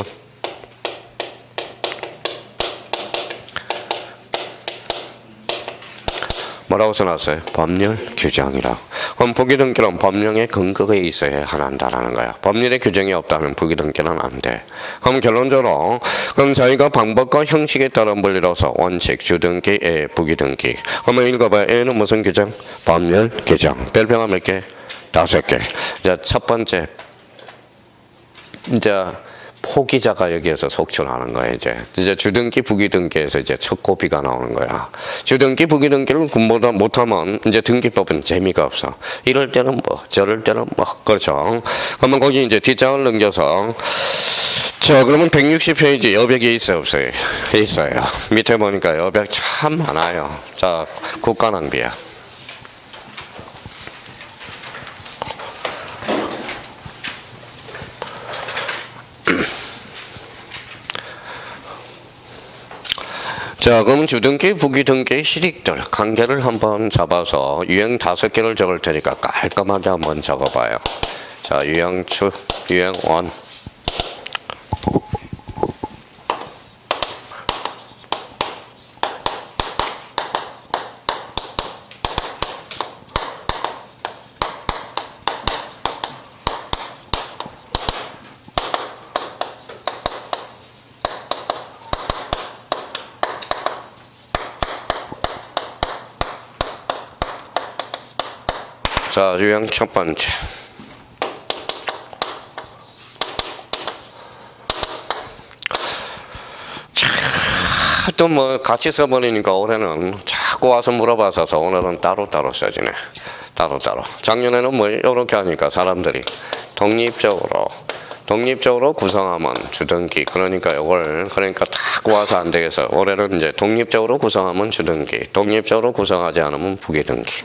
뭐라고 써놨어요? 법률 규정이라. 그럼 부기등기는 법령의 근거가 있어야 한다라는 거야. 법률의 규정이 없다면 부기등기는 안 돼. 그럼 결론적으로 그럼 저희가 방법과 형식에 따른 분리로서 원칙, 주등기, A, 부기등기. 그러면 읽어봐요. A는 무슨 규정? 법률 규정. 별표가 몇 개? 5개. 자, 첫 번째. 이제 포기자가 여기에서 속출하는 거야. 이제 주등기 부기등기에서 이제 첫 고비가 나오는 거야. 주등기 부기등기를 못하면 이제 등기법은 재미가 없어. 이럴 때는 뭐 저럴 때는 뭐 그렇죠. 그러면 거기 이제 뒷장을 넘겨서 자, 그러면 160페이지 여백이 있어요 없어요? 있어요. 밑에 보니까 여백 참 많아요. 자, 국가 낭비야. 자, 그럼 주등기, 부기등기, 실익들 관계를 한번 잡아서 유형 5개를 적을 테니까 깔끔하게 한번 적어봐요. 자, 유형 1. 자, 유형 첫 번째. 또 뭐 같이 써버리니까 올해는 자꾸 와서 물어봐서 오늘은 따로따로 써지네. 따로따로. 작년에는 뭐 이렇게 하니까 사람들이 독립적으로 구성하면 주등기. 그러니까 이걸 딱 와서 안 되겠어. 올해는 이제 독립적으로 구성하면 주등기. 독립적으로 구성하지 않으면 부기등기.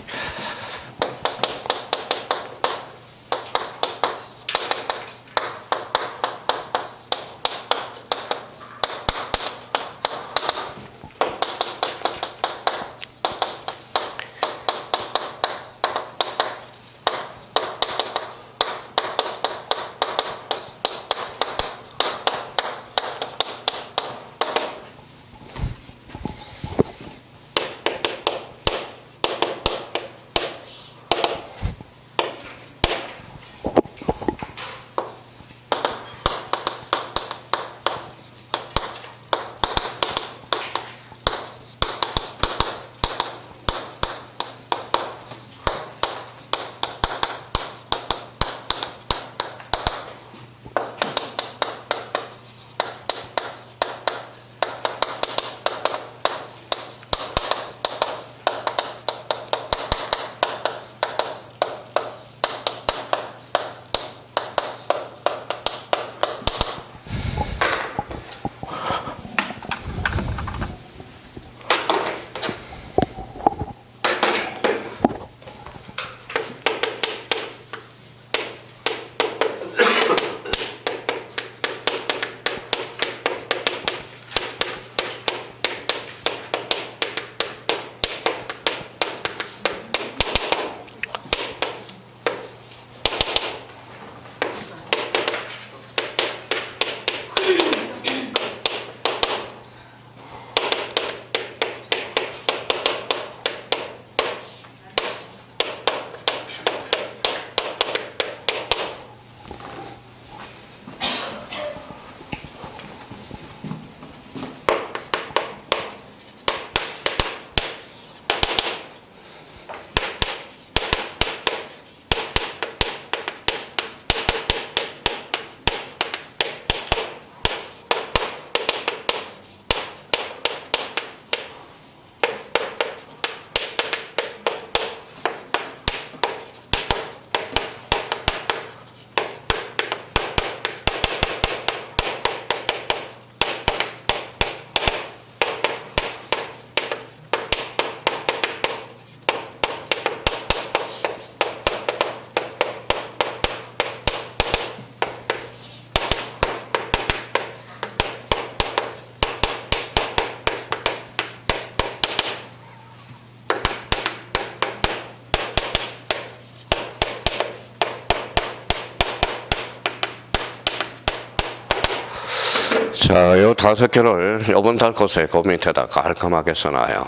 자, 요 5개를 요번 달 것에 그 밑에다 깔끔하게 써놔요.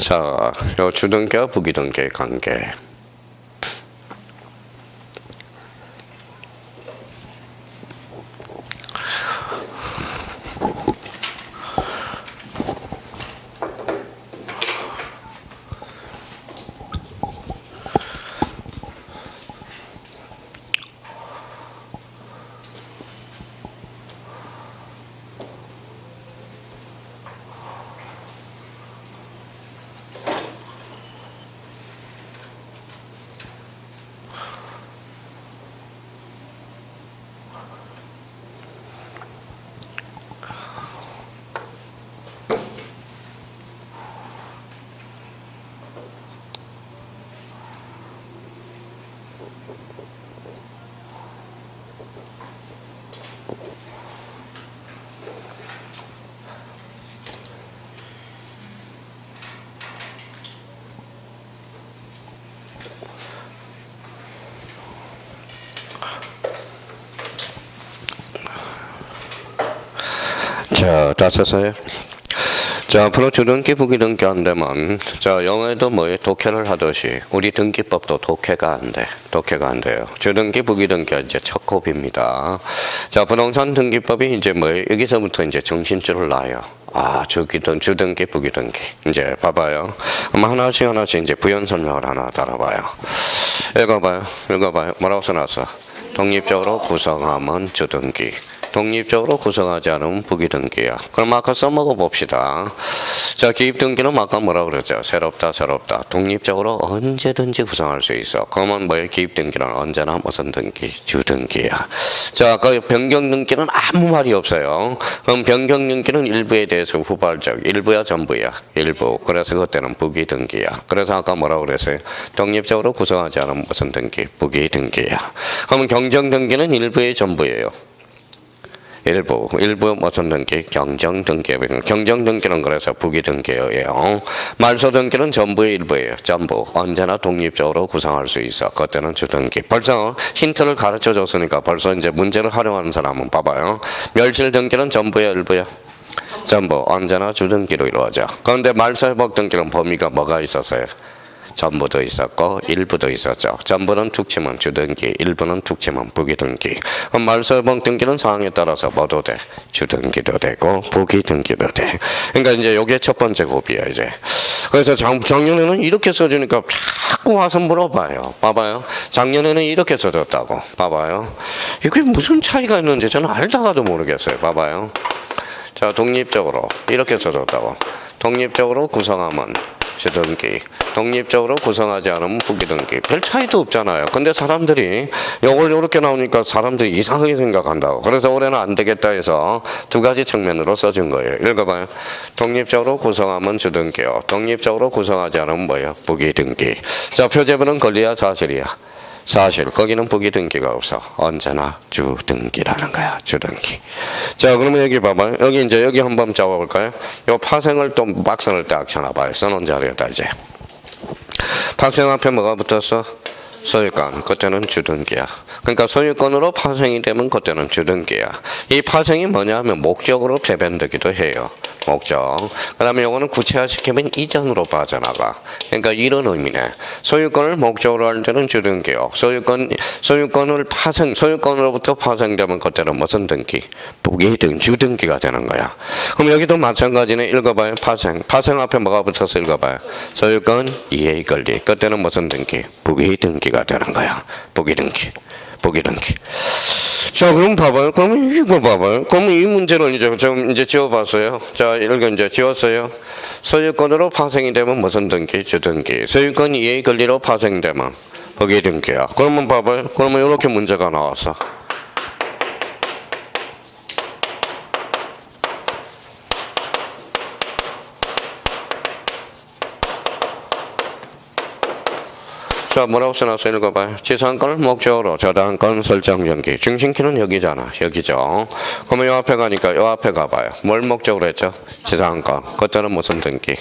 자, 요 주등기와 부기등기의 관계. 자, 다 썼어요? 자, 앞으로 주등기, 부기등기 안 되면, 자, 영어에도 뭐에 독해를 하듯이, 우리 등기법도 독해가 안 돼. 독해가 안 돼요. 주등기, 부기등기가 이제 첫 곱입니다. 자, 부동산 등기법이 이제 뭐에, 여기서부터 이제 정신줄을 놔요. 아, 주등기, 부기등기. 이제 봐봐요. 그럼 하나씩 이제 부연 설명을 하나 달아봐요. 읽어봐요. 뭐라고 써놨어? 독립적으로 구성하면 주등기. 독립적으로 구성하지 않으면 부기등기야. 그럼 아까 써먹어 봅시다. 자, 기입등기는 아까 뭐라 그랬죠? 새롭다. 독립적으로 언제든지 구성할 수 있어. 그러면 뭐예요? 기입등기는 언제나 무슨 등기? 주등기야. 자, 아까 변경등기는 아무 말이 없어요. 그럼 변경등기는 일부에 대해서 후발적. 일부야, 전부야? 일부. 그래서 그때는 부기등기야. 그래서 아까 뭐라 그랬어요? 독립적으로 구성하지 않으면 무슨 등기? 부기등기야. 그러면 경정등기는 일부의 전부예요. 일부 무슨 등기? 경정등기예요. 경정등기는 그래서 부기등기예요. 말소등기는 전부의 일부예요. 전부. 언제나 독립적으로 구성할 수 있어. 그때는 주등기. 벌써 힌트를 가르쳐 줬으니까 벌써 이제 문제를 활용하는 사람은 봐봐요. 멸실등기는 전부야, 일부야? 전부. 언제나 주등기로 이루어져. 그런데 말소회복등기는 범위가 뭐가 있었어요? 전부도 있었고 일부도 있었죠. 전부는 툭 치면 주등기, 일부는 툭 치면 부기등기. 말소회복 등기는 상황에 따라서 뭐도 돼? 주등기도 되고 부기등기도 돼. 그러니까 이제 요게 첫 번째 곱이야 이제. 그래서 작년에는 이렇게 써주니까 자꾸 와서 물어봐요. 봐봐요. 작년에는 이렇게 써줬다고. 봐봐요. 이게 무슨 차이가 있는지 저는 알다가도 모르겠어요. 봐봐요. 자, 독립적으로 이렇게 써줬다고. 독립적으로 구성하면 주등기, 독립적으로 구성하지 않으면 부기등기. 별 차이도 없잖아요. 근데 사람들이 이걸 이렇게 나오니까 사람들이 이상하게 생각한다고. 그래서 올해는 안 되겠다 해서 두 가지 측면으로 써준 거예요. 읽어봐요. 독립적으로 구성하면 주등기요. 독립적으로 구성하지 않으면 뭐예요? 부기등기. 자, 표제부는 권리야, 사실이야? 사실. 거기는 부기등기가 없어. 언제나 주등기라는 거야. 주등기. 자, 그러면 여기 봐봐요. 여기 한번 잡아볼까요? 요 파생을 또 막선을 딱 쳐놔봐요. 써놓은 자리에다 이제. 파생 앞에 뭐가 붙었어? 소유권. 그때는 주등기야. 그러니까 소유권으로 파생이 되면 그때는 주등기야. 이 파생이 뭐냐 하면 목적으로 대변되기도 해요. 목적. 그 다음에 요거는 구체화시키면 이전으로 빠져나가. 그러니까 이런 의미네. 소유권을 목적으로 할 때는 주등기요. 소유권으로부터 파생되면 그때는 무슨 등기? 부기등, 주등기가 되는 거야. 그럼 여기도 마찬가지네. 읽어봐요. 파생 앞에 뭐가 붙어서 읽어봐요. 소유권, 이해 권리. 그때는 무슨 등기? 부기등기가 되는 거야. 부기등기. 자, 그럼 봐봐요. 그럼 이거 봐봐요. 그럼 이 문제를 이제 지워봤어요. 자, 이렇게 이제 지웠어요. 소유권으로 파생이 되면 무슨 등기? 주등기. 소유권 이해 권리로 파생되면 부기등기야. 그러면 봐봐요. 그러면 이렇게 문제가 나왔어. 자, 뭐라고 써놨어? 읽어봐요. 지상권을 목적으로 저당권 설정 연기. 중심키는 여기잖아. 여기죠. 그러면 요 앞에 가니까 요 앞에 가봐요. 뭘 목적으로 했죠? 지상권. 그때는 무슨 등기?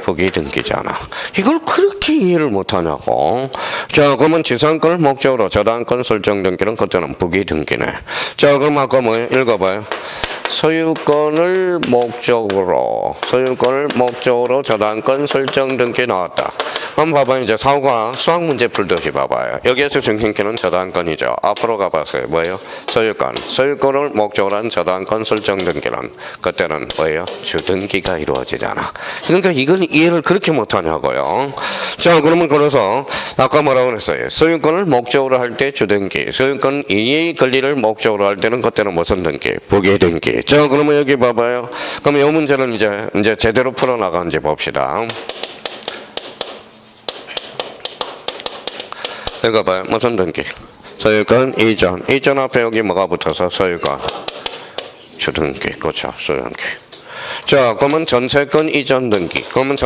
부기등기잖아. 이걸 그렇게 이해를 못하냐고. 자, 그러면 지상권을 목적으로 저당권 설정 등기는 그때는 부기등기네. 자, 그럼 아까 뭐예요? 읽어봐요. 소유권을 목적으로 저당권 설정 등기 나왔다. 한번 봐봐요. 이제 사후가 수학 문제 풀듯이 봐봐요. 여기에서 중심키는 저당권이죠. 앞으로 가봤어요. 뭐예요? 소유권을 목적으로 한 저당권 설정 등기는 그때는 뭐예요? 주등기가 이루어지잖아. 그러니까 이건 이해를 그렇게 못하냐고요. 자, 그러면 그래서 아까 뭐라고 그랬어요? 소유권을 목적으로 할 때 주등기, 소유권 이의 권리를 목적으로 할 때는 그때는 무슨 등기? 부기등기. 자, 그러면 여기 봐봐요. 그럼 이 문제는 이제 제대로 풀어나가는지 봅시다. 이거 봐요. 무슨 등기? 소유권 이전 앞에 여기 뭐가 붙어서 소유권 주등기. 그렇죠. 소유등기. 자, 그러면 전세권 이전 등기. 그러면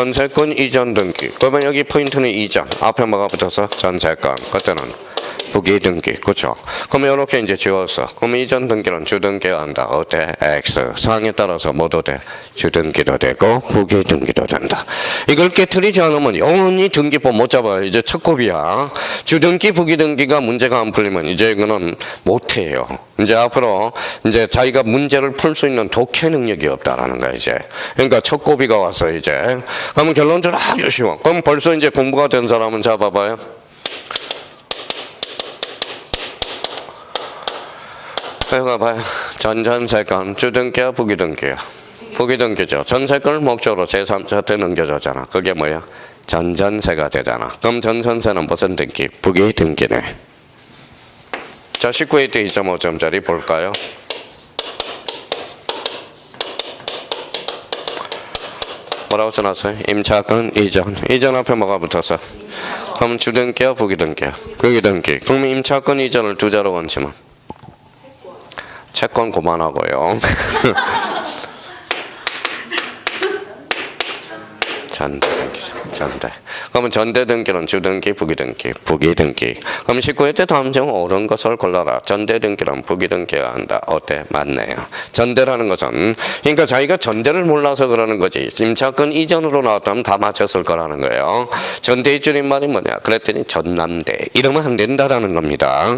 여기 포인트는 이전. 앞에 뭐가 붙어서 전세권. 그때는 부기등기. 그렇죠. 그러면 이렇게 이제 지웠어. 그러면 이전 등기는 주등기가 한다. 어때? X. 사항에 따라서 뭐도 돼? 주등기도 되고 부기등기도 된다. 이걸 깨트리지 않으면 영원히 등기법 못 잡아요. 이제 첫 곱이야. 주등기 부기등기가 문제가 안 풀리면 이제 이거는 못 해요. 이제 앞으로 이제 자기가 문제를 풀 수 있는 독해 능력이 없다라는 거야, 이제. 그러니까 첫 곱이가 왔어, 이제. 그러면 결론적으로 아주 쉬워. 그럼 벌써 이제 공부가 된 사람은 잡아봐요. 이거 봐요. 전세권 주등기야 부기등기야? 부기등기죠. 전세권을 목적으로 제3자한테 넘겨줬잖아. 그게 뭐야? 전전세가 되잖아. 그럼 전전세는 무슨 등기? 부기등기네. 자, 19회 때 2.5점짜리 볼까요? 뭐라고 써놨어요? 임차권 이전 앞에 뭐가 붙었어? 그럼 주등기야 부기등기야? 부기등기. 그럼 임차권 이전을 두 자로 원치면 채권 그만하고요. 전대. 그러면 전대 등기는 주등기, 부기등기. 그럼 19회 때 다음 중 옳은 것을 골라라. 전대 등기는 부기등기가 한다. 어때? 맞네요. 전대라는 것은 그러니까 자기가 전대를 몰라서 그러는 거지. 임차권 이전으로 나왔다면 다 맞췄을 거라는 거예요. 전대의 줄임말이 뭐냐? 그랬더니 전남대. 이러면 안 된다라는 겁니다.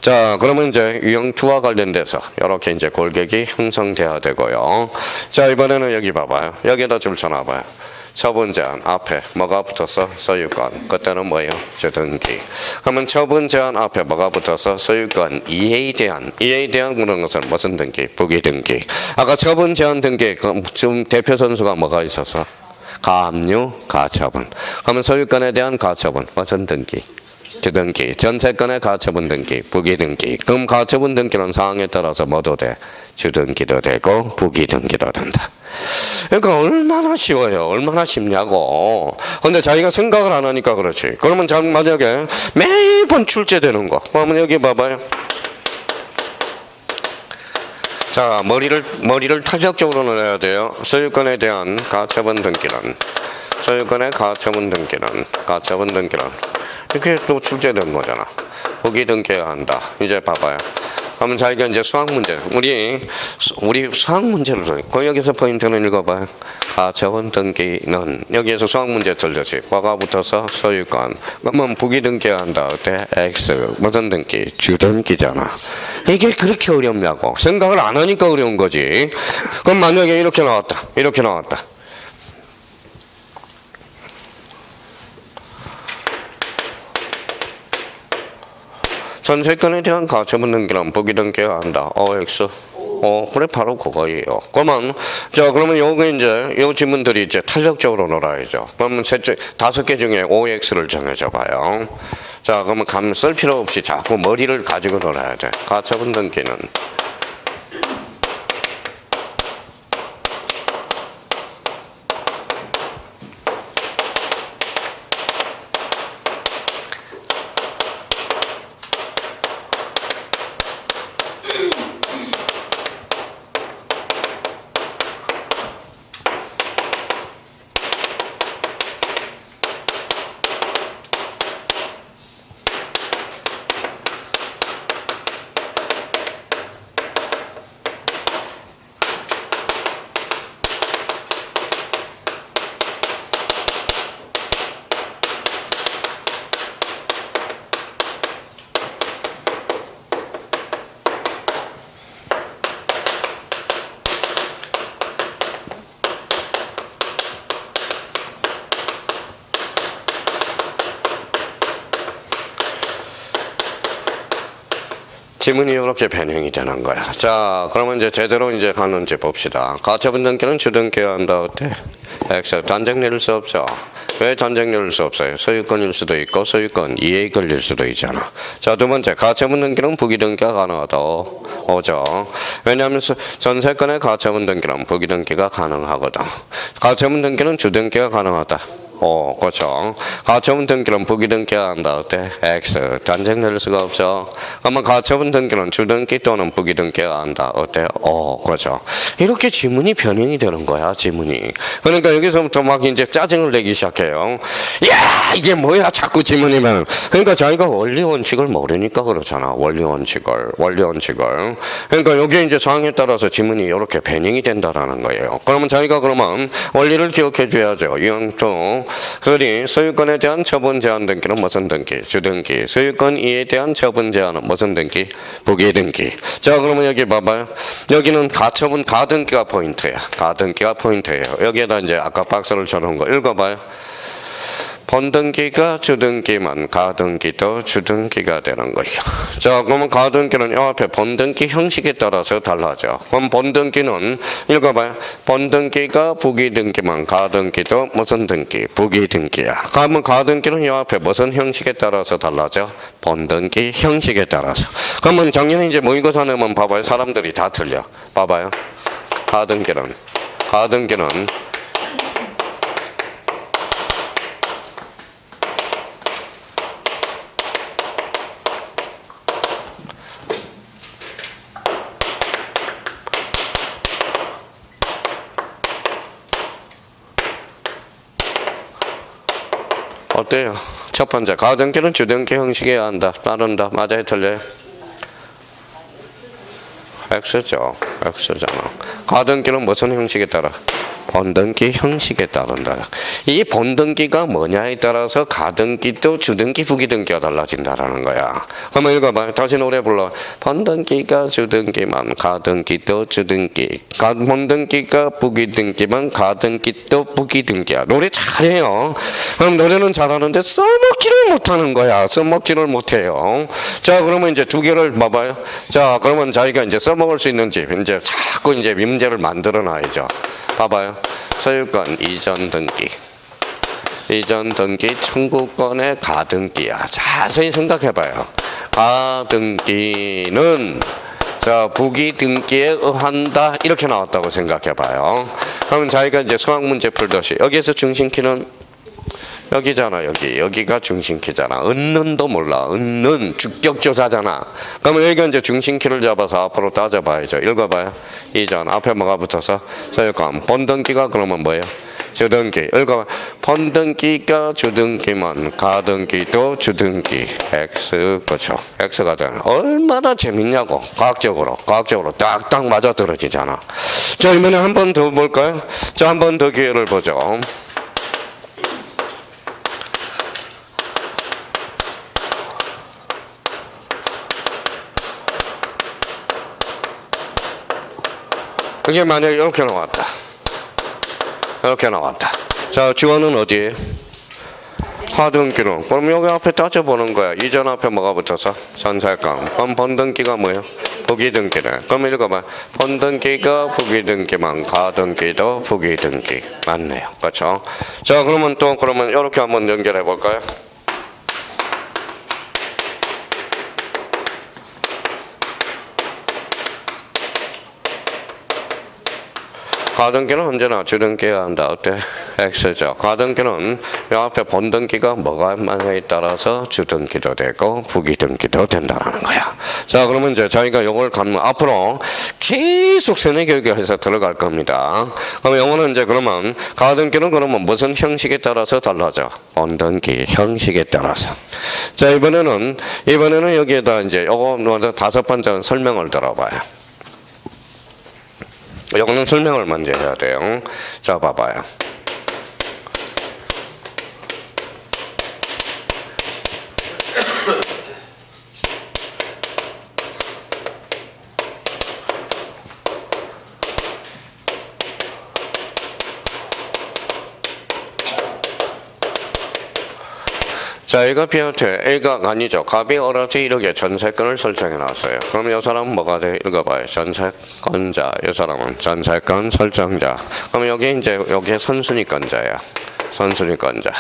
자, 그러면 이제 유형2와 관련돼서 이렇게 이제 골격이 형성돼야 되고요. 자, 이번에는 여기 봐봐요. 여기에다 줄 쳐놔봐요. 처분 제한 앞에 뭐가 붙어서 소유권. 그때는 뭐예요? 주등기. 그러면 처분 제한 앞에 뭐가 붙어서 소유권 이해에 대한 그런 것은 무슨 등기? 부기등기. 아까 처분 제한 등기 지금 대표 선수가 뭐가 있어서 가압류, 가처분. 그러면 소유권에 대한 가처분 무슨 등기? 주등기. 전세권의 가처분 등기, 부기등기. 그럼 가처분 등기는 상황에 따라서 뭐도 돼? 주등기도 되고 부기등기도 된다. 그러니까 얼마나 쉬워요. 얼마나 쉽냐고. 근데 자기가 생각을 안 하니까 그렇지. 그러면 만약에 매번 출제되는 거. 그러면 여기 봐봐요. 자, 머리를 탄력적으로 넣어야 돼요. 소유권에 대한 가처분 등기는 이렇게 또 출제된 거잖아. 부기등기가 한다. 이제 봐봐요. 그러면 자기가 이제 수학 문제, 우리 수학 문제를 여기서 포인트는 읽어봐요. 가처분 등기는 여기에서 수학 문제 들렸지. 뭐가 붙어서 소유권. 그러면 부기등기가 한다. 어때? X. 무슨 등기? 주등기잖아. 이게 그렇게 어렵냐고. 생각을 안 하니까 어려운 거지. 그럼 만약에 이렇게 나왔다. 전세권에 대한 가처분 등기는 부기등기가 한다. OX. 그래 바로 그거예요. 그러면 요게 이제 요 지문들이 이제 탄력적으로 놀아야죠. 그러면 5개 중에 OX를 정해줘 봐요. 자, 그러면 감 쓸 필요 없이 자꾸 머리를 가지고 놀아야 돼. 가처분 등기는 지문이 이렇게 변형이 되는 거야. 자, 그러면 이제 제대로 이제 하는지 봅시다. 가처분 등기는 주등기여야 한다. 어때? X 단정 내릴 수 없죠. 왜 단정 내릴 수 없어요? 소유권일 수도 있고 소유권 이해에 걸릴 수도 있잖아. 자, 두 번째 가처분 등기는 부기 등기가 가능하다. 오죠. 왜냐하면 전세권의 가처분 등기는 부기 등기가 가능하거든. 가처분 등기는 주등기가 가능하다. 그렇죠. 가처분 등기는 부기 등기가 한다. 어때? X 단정 내릴 수가 없죠. 그러면 가처분 등기는 주등기 또는 부기 등기가 한다. 어때? 그렇죠. 이렇게 지문이 변형이 되는 거야. 지문이. 그러니까 여기서부터 막 이제 짜증을 내기 시작해요. 야, 이게 뭐야? 자꾸 지문이면. 그러니까 자기가 원리 원칙을 모르니까 그렇잖아. 원리 원칙을. 그러니까 여기 이제 상황에 따라서 지문이 이렇게 변형이 된다라는 거예요. 그러면 자기가 그러면 원리를 기억해 줘야죠. 이형도 그리 소유권에 대한 처분 제한 등기는 무슨 등기? 주등기. 소유권 이에 대한 처분 제한은 무슨 등기? 부기 등기. 자, 그러면 여기 봐봐요. 여기는 가처분 가등기가 포인트야. 가등기가 포인트예요. 여기에다 이제 아까 박스를 쳐놓은 거 읽어봐요. 본등기가 주등기만 가등기도 주등기가 되는 거예요. 자, 그러면 가등기는 이 앞에 본등기 형식에 따라서 달라져. 그럼 본등기는 읽어봐요. 본등기가 부기등기만 가등기도 무슨 등기? 부기등기야. 그러면 가등기는 이 앞에 무슨 형식에 따라서 달라져? 본등기 형식에 따라서. 그러면 작년에 이제 모의고사 내면 봐봐요. 사람들이 다 틀려. 봐봐요. 가등기는 어때요? 첫 번째, 가등기는 주등기 형식이어야 한다. 따른다. 맞아요? 틀려요? X죠. X잖아. 가등기는 무슨 형식에 따라? 본등기 형식에 따른다. 이 본등기가 뭐냐에 따라서 가등기도 주등기, 부기등기가 달라진다라는 거야. 그러면 읽어봐. 다시 노래 불러. 본등기가 주등기만 가등기도 주등기. 본등기가 부기등기만 가등기도 부기등기야. 노래 잘해요. 그럼 노래는 잘하는데 써먹지를 못하는 거야. 써먹지를 못해요. 자, 그러면 이제 두 개를 봐봐요. 자, 그러면 자기가 이제 써먹을 수 있는 집 이제 자꾸 이제 문제를 만들어 놔야죠. 봐봐요. 소유권 이전 등기. 이전 등기 청구권의 가등기야. 자세히 생각해봐요. 가등기는 자, 부기 등기에 의한다. 이렇게 나왔다고 생각해봐요. 그러면 자기가 이제 수학 문제 풀듯이 여기에서 중심키는 여기잖아. 여기가 중심키잖아. 은는도 몰라. 은는 주격조사잖아. 그러면 여기가 이제 중심키를 잡아서 앞으로 따져봐야죠. 읽어봐요. 이전 앞에 뭐가 붙어서 소유권. 본등기가 그러면 뭐예요? 주등기. 읽어봐. 본등기가 주등기만 가등기도 주등기. X. 그렇죠. X가 되는. 얼마나 재밌냐고. 과학적으로 딱딱 맞아 떨어지잖아. 자, 이번에 한 번 더 볼까요? 자, 한 번 더 기회를 보죠. 이게 만약에 이렇게 나왔다. 자, 지원은 어디에? 하등기는. 그럼 여기 앞에 따져보는 거야. 이전 앞에 뭐가 붙어서? 전세권. 그럼 본등기가 뭐예요? 부기등기네. 그럼 읽어봐. 본등기가 부기등기만 가등기도 부기등기. 맞네요. 그렇죠? 자, 그러면 이렇게 한번 연결해 볼까요? 가등기는 언제나 주등기여야 한다. 어때? X죠. 가등기는 이 앞에 본등기가 뭐가 많냐에 따라서 주등기도 되고 부기등기도 된다는 거야. 자, 그러면 이제 저희가 이걸 앞으로 계속 세뇌교육을 해서 들어갈 겁니다. 그럼 영어는 이제 그러면 가등기는 그러면 무슨 형식에 따라서 달라져? 본등기 형식에 따라서. 자, 이번에는 여기에다 이제 요거 다섯 번째 설명을 들어봐요. 이거는 설명을 먼저 해야 돼요. 자, 봐봐요. 자, A가 B한테, A가 아니죠. 갑이 어라한테 1억에 전세권을 설정해 놨어요. 그럼 이 사람은 뭐가 돼? 읽어봐요. 전세권자. 이 사람은 전세권 설정자. 그럼 여기 이제, 여기에 선순위권자야. 선순위권자.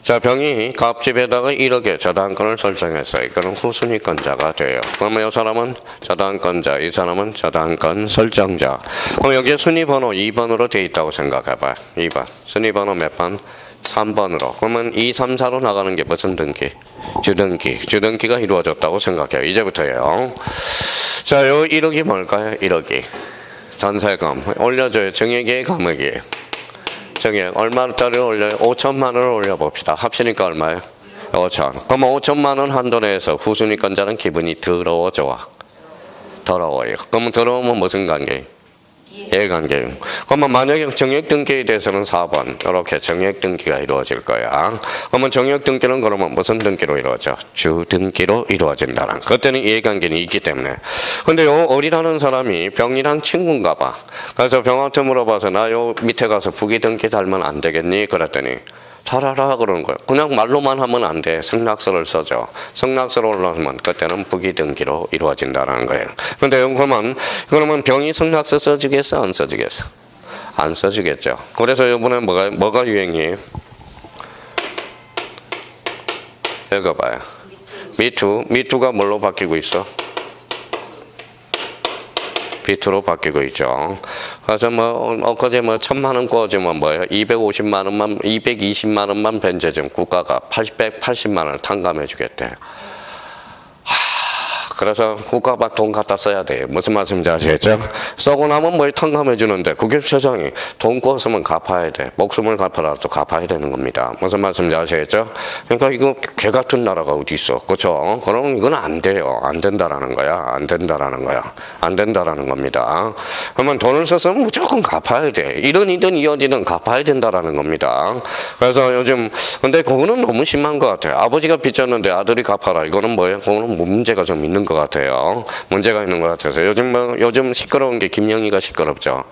자, 병이 갑집에다가 1억에 저당권을 설정했어요. 이거는 후순위권자가 돼요. 그러면 이 사람은 저당권자, 이 사람은 저당권 설정자. 그럼 여기에 순위번호 2번으로 돼 있다고 생각해봐요. 2번. 순위번호 몇 번? 3번으로. 그러면 2, 3, 4로 나가는 게 무슨 등기? 주등기. 주등기가 이루어졌다고 생각해요. 이제부터예요. 자, 요 1억이 뭘까요? 1억이. 전세금. 올려줘요. 정액의 금액이에요. 정액. 얼마짜리 올려요? 5천만 원을 올려봅시다. 합치니까 얼마예요? 5천. 그럼 5천만 원 한도 내에서 후순위권자는 기분이 더러워, 좋아? 더러워요. 그러면 더러우면 무슨 관계? 이해관계. 그러면 만약에 정액 등기에 대해서는 4번 이렇게 정액 등기가 이루어질 거야. 그러면 정액 등기는 그러면 무슨 등기로 이루어져? 주 등기로 이루어진다는. 그때는 이해관계는 있기 때문에. 근데 요 어리라는 사람이 병이랑 친구인가 봐. 그래서 병한테 물어봐서 나 요 밑에 가서 부기 등기 달면 안 되겠니? 그랬더니 달아라 그러는 거야. 그냥 말로만 하면 안 돼. 성낙서를 써줘. 성낙서를 올라오면 그때는 부기 등기로 이루어진다는 거예요. 근데 그러면 병이 성낙서 써주겠어? 안 써주겠어? 안 써주겠죠. 그래서 이번에 뭐가 유행이에요? 읽어봐요. 미투가 뭘로 바뀌고 있어? 비트로 바뀌고 있죠. 그래서 엊그제 1,000만 원 꺼지면 뭐예요? 250만 원만, 220만 원만 변제금 국가가 880만 원을 탕감해 주겠대. 그래서 국가가 돈 갖다 써야 돼요. 무슨 말씀인지 아시겠죠? 써고 나면 뭘 탕감해 주는데 국회의사장이 돈 꿔서면 갚아야 돼. 목숨을 갚아라도 갚아야 되는 겁니다. 무슨 말씀인지 아시겠죠? 그러니까 이거 개 같은 나라가 어디 있어? 그렇죠? 그럼 이건 안 돼요. 안 된다라는 거야. 안 된다라는 거야. 안 된다라는 겁니다. 그러면 돈을 써서 무조건 갚아야 돼. 이런이든 이어지든 갚아야 된다라는 겁니다. 그래서 요즘 근데 그거는 너무 심한 것 같아요. 아버지가 빚졌는데 아들이 갚아라. 이거는 뭐예요? 그거는 문제가 좀 있는 것 같아요. 문제가 있는 것 같아서 요즘 시끄러운 게 김영희가 시끄럽죠.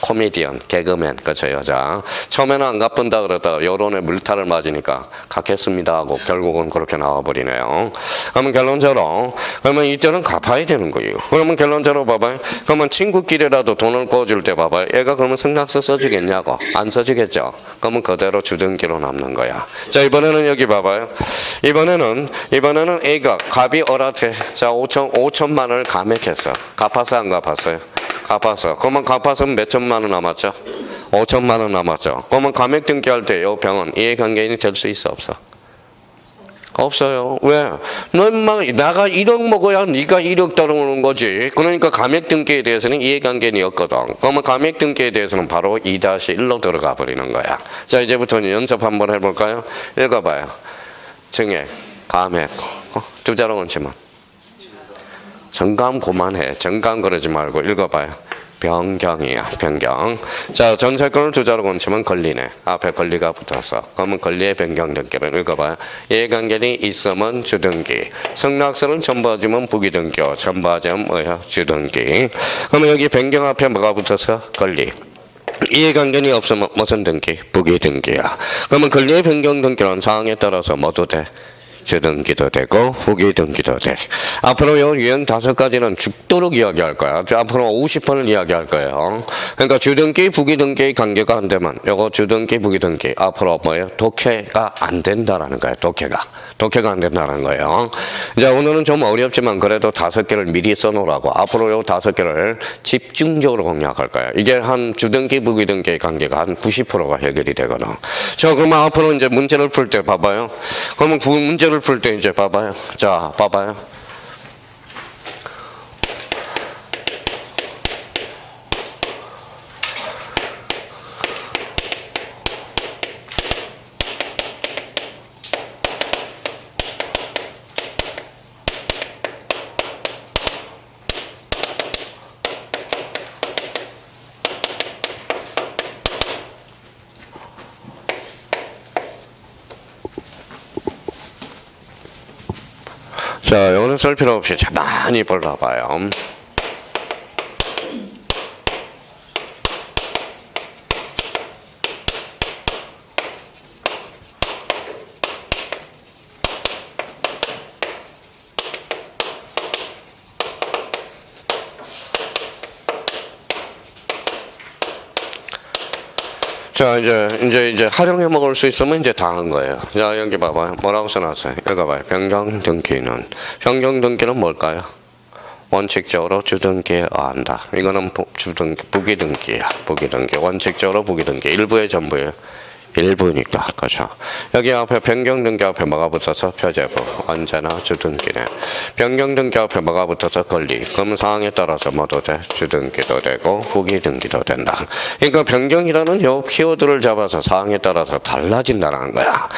코미디언, 개그맨, 그쵸, 여자. 처음에는 안 갚은다 그러다가 여론의 물타를 맞으니까 갚겠습니다 하고 결국은 그렇게 나와버리네요. 그러면 결론적으로, 그러면 이때는 갚아야 되는 거예요. 그러면 결론적으로 봐봐요. 그러면 친구끼리라도 돈을 꿔줄 때 봐봐요. 얘가 그러면 성낙서 써주겠냐고? 안 써주겠죠? 그러면 그대로 주등기로 남는 거야. 자, 이번에는 여기 봐봐요. 이번에는 A가 갑이 어라테, 자, 5천만 원을 감액했어. 갚았어, 안 갚았어요? 갚았어. 그러면 갚아서 몇 천만 원 남았죠? 5천만 원 남았죠. 그러면 감액 등기할 때 이 병은 이해관계인이 될 수 있어, 없어? 없어요. 왜? 너 인마 나가 1억 먹어야 네가 1억 따르는 거지. 그러니까 감액 등기에 대해서는 이해관계인이 없거든. 그러면 감액 등기에 대해서는 바로 2-1로 들어가 버리는 거야. 자, 이제부터는 연습 한번 해볼까요? 읽어봐요. 정액, 감액, 두 자로 원치만. 정감 그만해. 정감 그러지 말고 읽어봐요. 변경이야. 변경. 자, 전세권을 두 자로 건치면 권리네. 앞에 권리가 붙어서. 그러면 권리의 변경 등기를 읽어봐요. 이해관계인이 있으면 주등기. 성낙서를 첨부하지면 부기등기. 첨부하지면 뭐야? 주등기. 그러면 여기 변경 앞에 뭐가 붙어서? 권리. 이해관계인이 없으면 무슨 등기? 부기등기야. 그러면 권리의 변경 등기는 사항에 따라서 뭐도 돼? 주등기도 되고 후기등기도 돼. 앞으로 요 유형 5가지는 죽도록 이야기할 거야. 앞으로 50번을 이야기할 거예요. 그러니까 주등기, 부기등기의 관계가 안 되면 요거 주등기, 부기등기 앞으로 뭐예요? 독해가 안 된다라는 거예요. 독해가 안 된다는 거예요. 이제 오늘은 좀 어렵지만 그래도 5개를 미리 써놓으라고. 앞으로 요 5개를 집중적으로 공략할 거예요. 이게 한 주등기, 부기등기의 관계가 한 90%가 해결이 되거든. 자, 그러면 앞으로 이제 문제를 풀 때 봐봐요. 그러면 문제를 풀 때 이제 봐봐요. 자, 봐봐요. 자, 이거는 쓸 필요 없이 가만히 볼라봐요. 자, 이제 활용해 먹을 수 있으면 이제 다 한 거예요. 자, 여기 봐봐요. 뭐라고 써놨어요? 읽어봐요. 변경등기는. 변경등기는 뭘까요? 원칙적으로 주등기에 의한다. 이거는 부기등기야. 부기등기. 원칙적으로 부기등기. 일부의 전부예요. 일부니까. 그렇죠. 여기 앞에 변경등기 앞에 뭐가 붙어서 표제부. 언제나 주등기네. 변경등기 앞에 뭐가 붙어서 권리. 그럼 상황에 따라서 뭐도 돼? 주등기도 되고 부기등기도 된다. 그러니까 변경이라는 요 키워드를 잡아서 상황에 따라서 달라진다는 거야.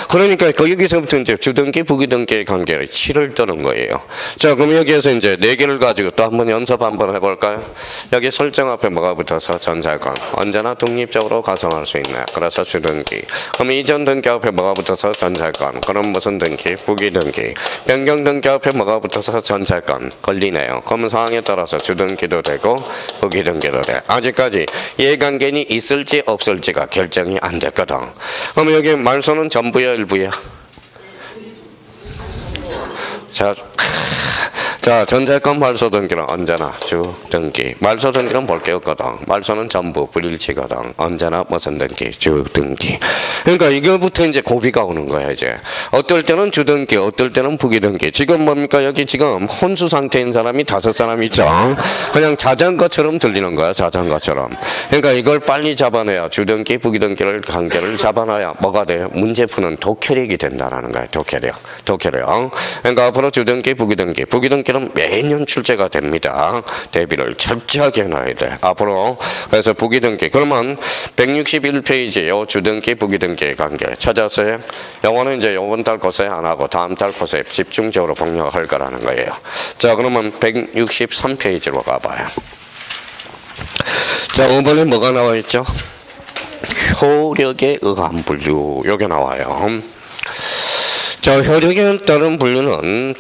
그러니까 여기서부터 이제 주등기 부기등기의 관계를 치를 떠는 거예요. 자, 그럼 여기에서 이제 네 개를 가지고 또 한번 연습 한번 해볼까요? 여기 설정 앞에 뭐가 붙어서 전자권. 언제나 독립적으로 가성할 수 있네. 그래서 주등기. 그럼 이전 등기 앞에 뭐가 붙어서 전자권. 그럼 무슨 등기? 부기등기. 변경 등기 앞에 뭐가 붙어서 전자권. 걸리네요. 그럼 상황에 따라서 주등기도 되고 부기등기도 돼. 아직까지 이해관계는 있을지 없을지가 결정이 안 됐거든. 그럼 여기 말소는 전부야 일부야? 자, 전자권 말소 등기는 언제나 주등기. 말소 등기는 볼 게 없거든. 말소는 전부 불일치거든. 언제나 무슨 등기? 주등기. 그러니까 이거부터 이제 고비가 오는 거야, 이제. 어떨 때는 주등기, 어떨 때는 부기등기. 지금 뭡니까? 여기 지금 혼수 상태인 사람이 5사람 있죠? 그냥 자전거처럼 들리는 거야, 자전거처럼. 그러니까 이걸 빨리 잡아내야 주등기, 부기등기를 관계를 잡아놔야 뭐가 돼요? 문제 푸는 독해력이 된다라는 거야, 독해력. 그러니까 앞으로 주등기, 부기등기는 매년 출제가 됩니다. 대비를 철저하게 해놔야 돼. 앞으로. 그래서 부기등기. 그러면 161페이지 요 주등기, 부기등기의 관계 찾았어요? 요거는 이제 요번 달 고세 안 하고 다음 달 고세 집중적으로 복용할 거라는 거예요. 자, 그러면 163페이지로 가봐요. 자, 5번에 뭐가 나와 있죠? 효력에 의한 분류. 요게 나와요. 자, 효력에 따른 분류는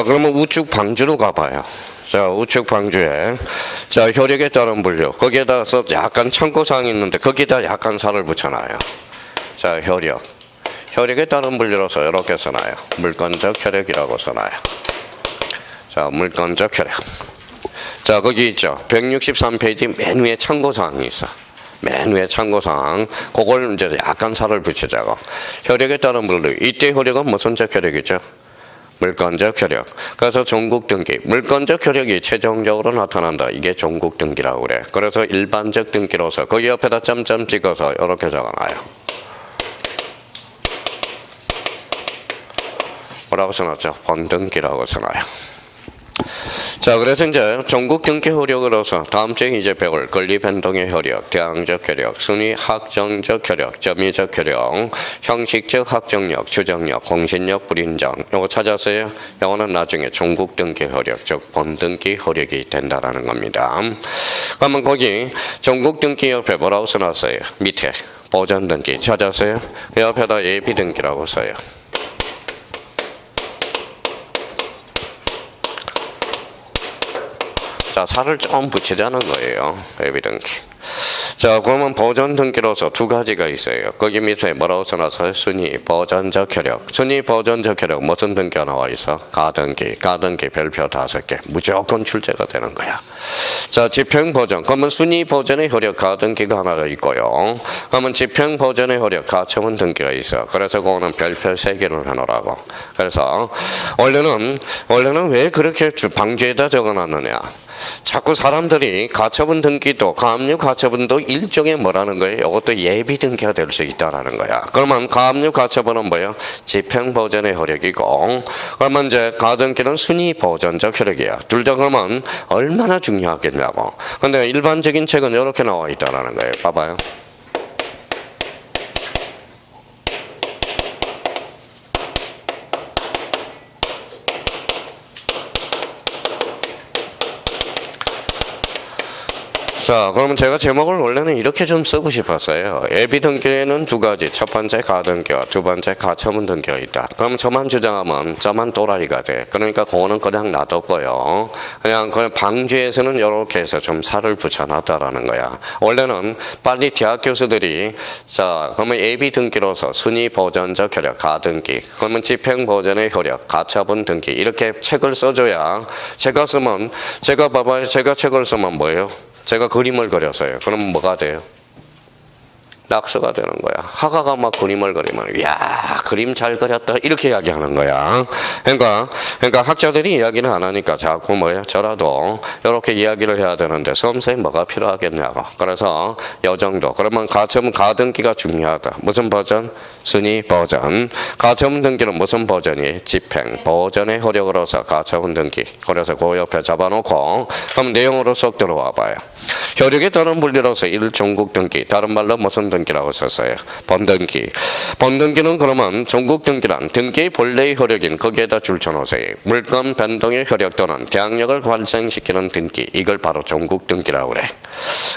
그러면 우측 방주로 가봐요. 자, 우측 방주에 효력에 따른 분류. 거기에다서 약간 참고사항이 있는데 거기다 약간 살을 붙여놔요. 자, 효력에 따른 분류로서 이렇게 써놔요. 물건적 효력이라고 써놔요. 자, 물건적 효력. 자, 거기 있죠. 163페이지 맨 위에 참고사항이 있어. 맨 위에 참고사항. 그걸 이제 약간 살을 붙이자고. 효력에 따른 분류. 이때 효력은 무슨적 효력이죠? 물건적 효력. 그래서 종국 등기. 물건적 효력이 최종적으로 나타난다. 이게 종국 등기라고 그래. 그래서 일반적 등기로서 거기 옆에다 점점 찍어서 이렇게 적어놔요. 뭐라고 써놨죠? 본등기라고 써놔요. 자, 그래서 이제 종국 등기 효력으로서 다음 주에 이제 배울 권리 변동의 효력, 대항적 효력, 순위 확정적 효력, 점유적 효력, 형식적 확정력, 추정력, 공신력, 불인정. 요거 찾았어요? 요거는 나중에 종국 등기 효력, 즉 본등기 효력이 된다라는 겁니다. 그러면 거기 종국 등기 옆에 뭐라고 써놨어요? 밑에 보전 등기 찾았어요? 옆에다 예비 등기라고 써요. 자, 살을 좀 붙이자는 거예요. 예비등기. 자, 그러면 보전 등기로서 두 가지가 있어요. 거기 밑에 뭐라고 써놨어요? 순위 보전적 효력. 순위 보전적 효력 무슨 등기가 나와 있어? 가등기 별표 5개. 무조건 출제가 되는 거야. 자, 집행 보전. 그러면 순위 보전의 효력 가등기가 하나가 있고요. 그러면 집행 보전의 효력 가처분 등기가 있어. 그래서 그거는 별표 3개를 해놓으라고. 그래서 원래는 왜 그렇게 방주에다 적어놨느냐? 자꾸 사람들이 가처분 등기도 가압류 가처분도 일종의 뭐라는 거예요? 이것도 예비 등기가 될 수 있다라는 거야. 그러면 가압류 가처분은 뭐예요? 집행 보전의 효력이고, 그러면 이제 가등기는 순위 보전적 효력이야. 둘 다 그러면 얼마나 중요하겠냐고. 근데 일반적인 책은 이렇게 나와 있다라는 거예요. 봐봐요. 자, 그러면 제가 제목을 원래는 이렇게 좀 쓰고 싶었어요. 예비 등기에는 두 가지. 첫 번째 가등기와 두 번째 가처분 등기가 있다. 그럼 저만 주장하면 저만 또라이가 돼. 그러니까 그거는 그냥 놔뒀고요. 그냥 방주에서는 이렇게 해서 좀 살을 붙여놨다라는 거야. 원래는 빨리 대학 교수들이 그러면 예비 등기로서 순위 보전적 효력 가등기, 그러면 집행 보전의 효력 가처분 등기 이렇게 책을 써줘야 제가 봐봐요. 제가 책을 쓰면 뭐예요? 제가 그림을 그렸어요. 그럼 뭐가 돼요? 낙서가 되는 거야. 하가가 막 그림을 그리면 야 그림 잘 그렸다 이렇게 이야기하는 거야. 그러니까 학자들이 이야기는 안 하니까 자꾸 뭐야 저라도 이렇게 이야기를 해야 되는데 수험생이 뭐가 필요하겠냐고. 그래서 요 정도. 그러면 가처분 가등기가 중요하다. 무슨 버전? 순위 버전. 가처분 등기는 무슨 버전이? 집행 버전의 효력으로서 가처분 등기. 그래서 그 옆에 잡아놓고 그럼 내용으로 쏙 들어와 봐요. 효력에 따른 분리로서 종국 등기. 다른 말로 무슨 등기라고 썼어요? 본등기. 본등기는 그러면 종국 등기란 등기의 본래의 효력인 거기에다 줄쳐놓으세요. 물건 변동의 효력 또는 대항력을 발생시키는 등기. 이걸 바로 종국 등기라고 그래.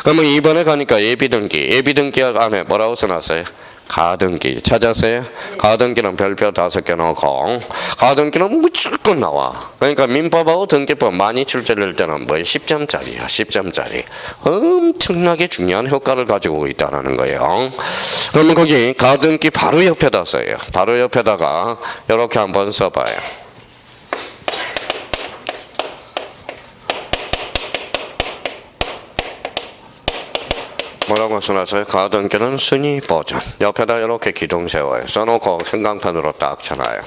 그러면 이번에 가니까 예비 등기. 예비 등기 안에 뭐라고 써놨어요? 가등기 찾았어요? 가등기는 별표 5개 넣고 가등기는 무조건 나와. 그러니까 민법하고 등기법 많이 출제될 때는 뭐 10점짜리야. 10점짜리. 엄청나게 중요한 효과를 가지고 있다는 거예요. 그러면 거기 가등기 바로 옆에다 써요. 바로 옆에다가 이렇게 한번 써봐요. 뭐라고 써놨어요? 가등기는 순위 버전. 옆에다 이렇게 기둥 세워요. 써놓고 형광펜으로 딱 쳐놔요.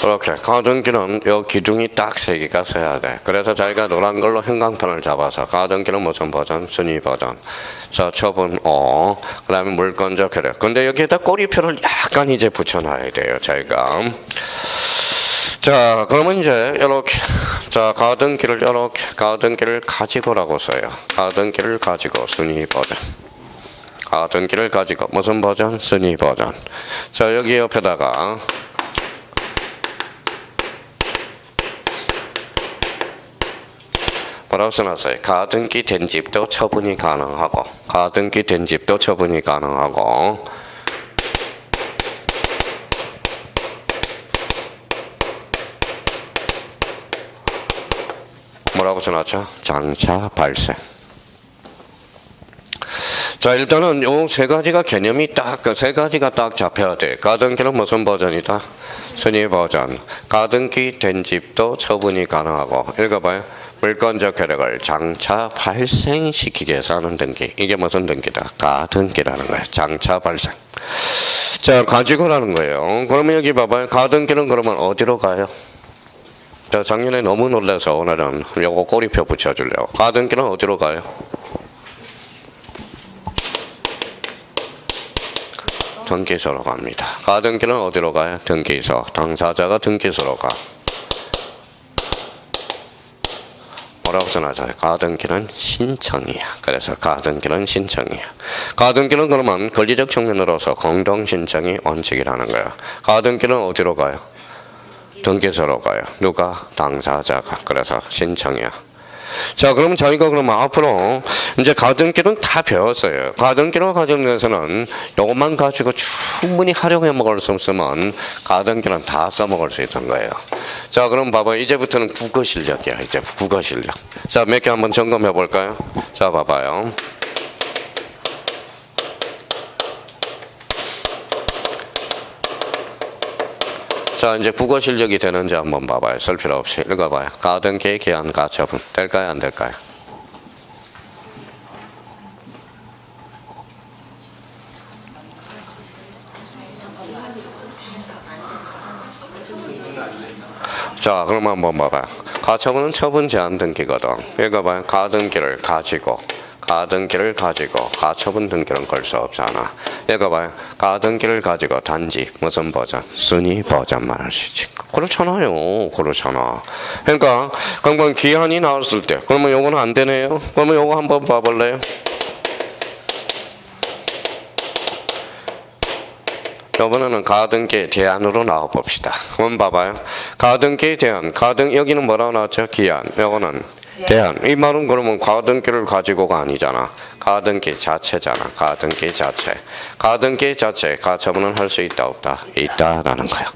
이렇게 가등기는 요 기둥이 딱 3개가 서야 돼. 그래서 자기가 노란 걸로 형광펜을 잡아서 가등기는 무슨 버전? 순위 버전. 자, 처분 O. 그 다음에 물건적 효력. 근데 여기에다 꼬리표를 약간 이제 붙여놔야 돼요. 자기가. 자, 그러면 이제 이렇게. 자, 가등기를 이렇게. 가등기를 가지고라고 써요. 가등기를 가지고 순위 버전. 가등기를 가지고 무슨 버전? 순위 버전. 자, 여기 옆에다가 뭐라고 써놨어요? 가등기 된 집도 처분이 가능하고 가등기 된 집도 처분이 가능하고 뭐라고 써놨죠? 장차 발생. 자, 일단은 요 3가지가 개념이 딱, 그 3가지가 딱 잡혀야 돼. 가등기는 무슨 버전이다? 순위 버전. 가등기 된 집도 처분이 가능하고. 읽어봐요. 물건적 효력을 장차 발생시키기 위해서 하는 등기. 이게 무슨 등기다? 가등기라는 거예요. 장차 발생. 자, 가지고라는 거예요. 그러면 여기 봐봐요. 가등기는 그러면 어디로 가요? 자, 작년에 너무 놀라서 오늘은 요거 꼬리표 붙여주려고. 가등기는 어디로 가요? 등기소로 갑니다. 가등기는 어디로 가요? 등기소. 당사자가 등기소로 가. 뭐라고 써놨어요? 가등기는 신청이야. 그래서 가등기는 신청이야. 가등기는 그러면 권리적 측면으로서 공동신청이 원칙이라는 거야. 가등기는 어디로 가요? 등기소로 가요. 누가? 당사자가. 그래서 신청이야. 자, 그러면 저희가 그러면 앞으로 이제 가등기는 다 배웠어요. 가등기로 가정에서는 요것만 가지고 충분히 활용해 먹을 수 없으면 가등기는 다 써먹을 수 있는 거예요. 자, 그럼 봐봐요. 이제부터는 국어 실력이야. 이제 국어 실력. 자, 몇 개 한번 점검해 볼까요? 자, 봐봐요. 자, 이제 국어 실력이 되는지 한번 봐봐요. 쓸 필요 없이 읽어봐요. 가등기 기한 가처분 될까요? 안 될까요? 자, 그럼 한번 봐봐요. 가처분은 처분 제한 등기거든. 읽어봐요. 가등기를 가지고 가처분 등기는 걸 수 없잖아. 읽어봐요. 가등기를 가지고 단지 무슨 버전? 순위 버전만 할 수 있지. 그렇잖아요. 그렇잖아. 그러니까 그러면 기한이 나왔을 때 그러면 요거는 안 되네요. 그러면 요거 한번 봐볼래요? 이번에는 가등기 대안으로 나와봅시다. 한번 봐봐요. 가등기 대안. 여기는 뭐라고 나왔죠? 기한. 요거는 대안. 이 말은 그러면 가등기를 가지고가 아니잖아. 가등기 자체잖아. 가등기 자체. 가등기 자체 가처분은 할 수 있다 없다? 있다라는 거야.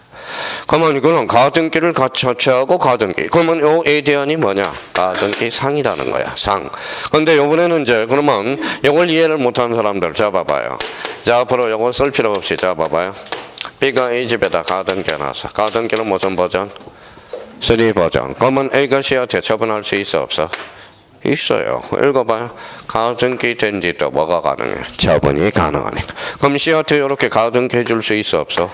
그러면 이거는 가등기를 처치하고 가등기. 그러면 요 A 대안이 뭐냐? 가등기 상이라는 거야. 상. 근데 요번에는 이제 그러면 요걸 이해를 못하는 사람들 잡아봐요. 자, 앞으로 요거 쓸 필요 없이 잡아봐요. B가 A 집에다 가등기 놨어. 가등기는 무슨 버전? 3 버전. 그러면 A가 C한테 처분할 수 있어 없어? 있어요. 읽어봐요. 가등기 된 뒤도 뭐가 가능해? 처분이 가능하니까. 그럼 C한테 이렇게 가등기 해줄 수 있어 없어?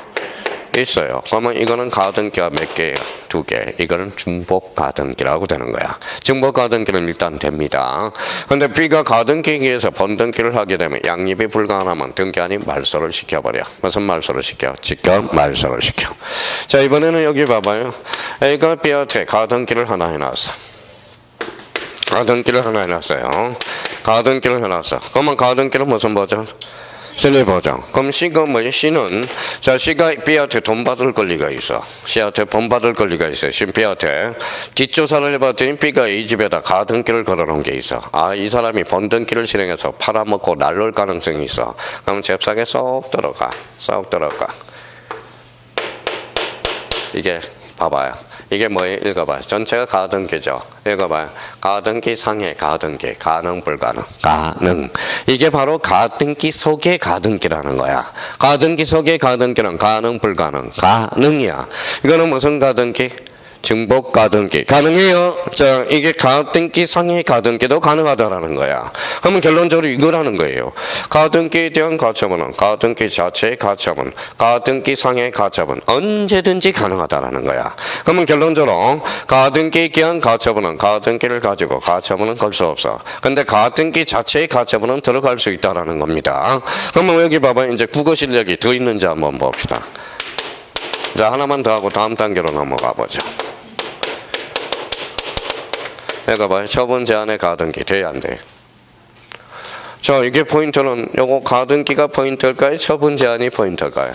있어요. 그러면 이거는 가등기가 몇 개예요? 2개. 이거는 중복 가등기라고 되는 거야. 중복 가등기는 일단 됩니다. 근데 B가 가등기에서 번등기를 하게 되면 양립이 불가능하면 등기 아닌 말소를 시켜버려. 무슨 말소를 시켜? 직접 말소를 시켜. 자, 이번에는 여기 봐봐요. A가 B한테 가등기를 하나 해놨어. 가등기를 하나 해놨어요. 가등기를 해놨어. 그러면 가등기는 무슨 버전? 3 버전. 그럼 C가 뭐지? C는, 자, C가 B한테 돈 받을 권리가 있어. C한테 돈 받을 권리가 있어요. C, B한테. 뒷조사를 해봤더니 B가 A 집에다 가등기를 걸어놓은 게 있어. 아, 이 사람이 번등기를 실행해서 팔아먹고 날릴 가능성이 있어. 그럼 잽싸게 쏙 들어가. 쏙 들어가. 이게, 봐봐요. 이게 뭐예요? 읽어봐요. 전체가 가등기죠. 읽어봐요. 가등기 상해 가등기. 가능 불가능. 가능. 이게 바로 가등기 속의 가등기라는 거야. 가등기 속의 가등기는 가능 불가능. 가능이야. 이거는 무슨 가등기? 중복 가등기. 가능해요. 자, 이게 가등기 상의 가등기도 가능하다라는 거야. 그러면 결론적으로 이거라는 거예요. 가등기에 대한 가처분은, 가등기 자체의 가처분, 가등기 상의 가처분 언제든지 가능하다라는 거야. 그러면 결론적으로 가등기에 대한 가처분은 가등기를 가지고 가처분은 걸 수 없어. 근데 가등기 자체의 가처분은 들어갈 수 있다라는 겁니다. 그러면 여기 봐봐. 이제 국어 실력이 더 있는지 한번 봅시다. 자, 하나만 더 하고 다음 단계로 넘어가 보죠. 내가 봐요. 처분 제한의 가등기 돼야 안 돼? 자, 이게 포인트는 요거 가등기가 포인트일까요? 처분 제한이 포인트일까요?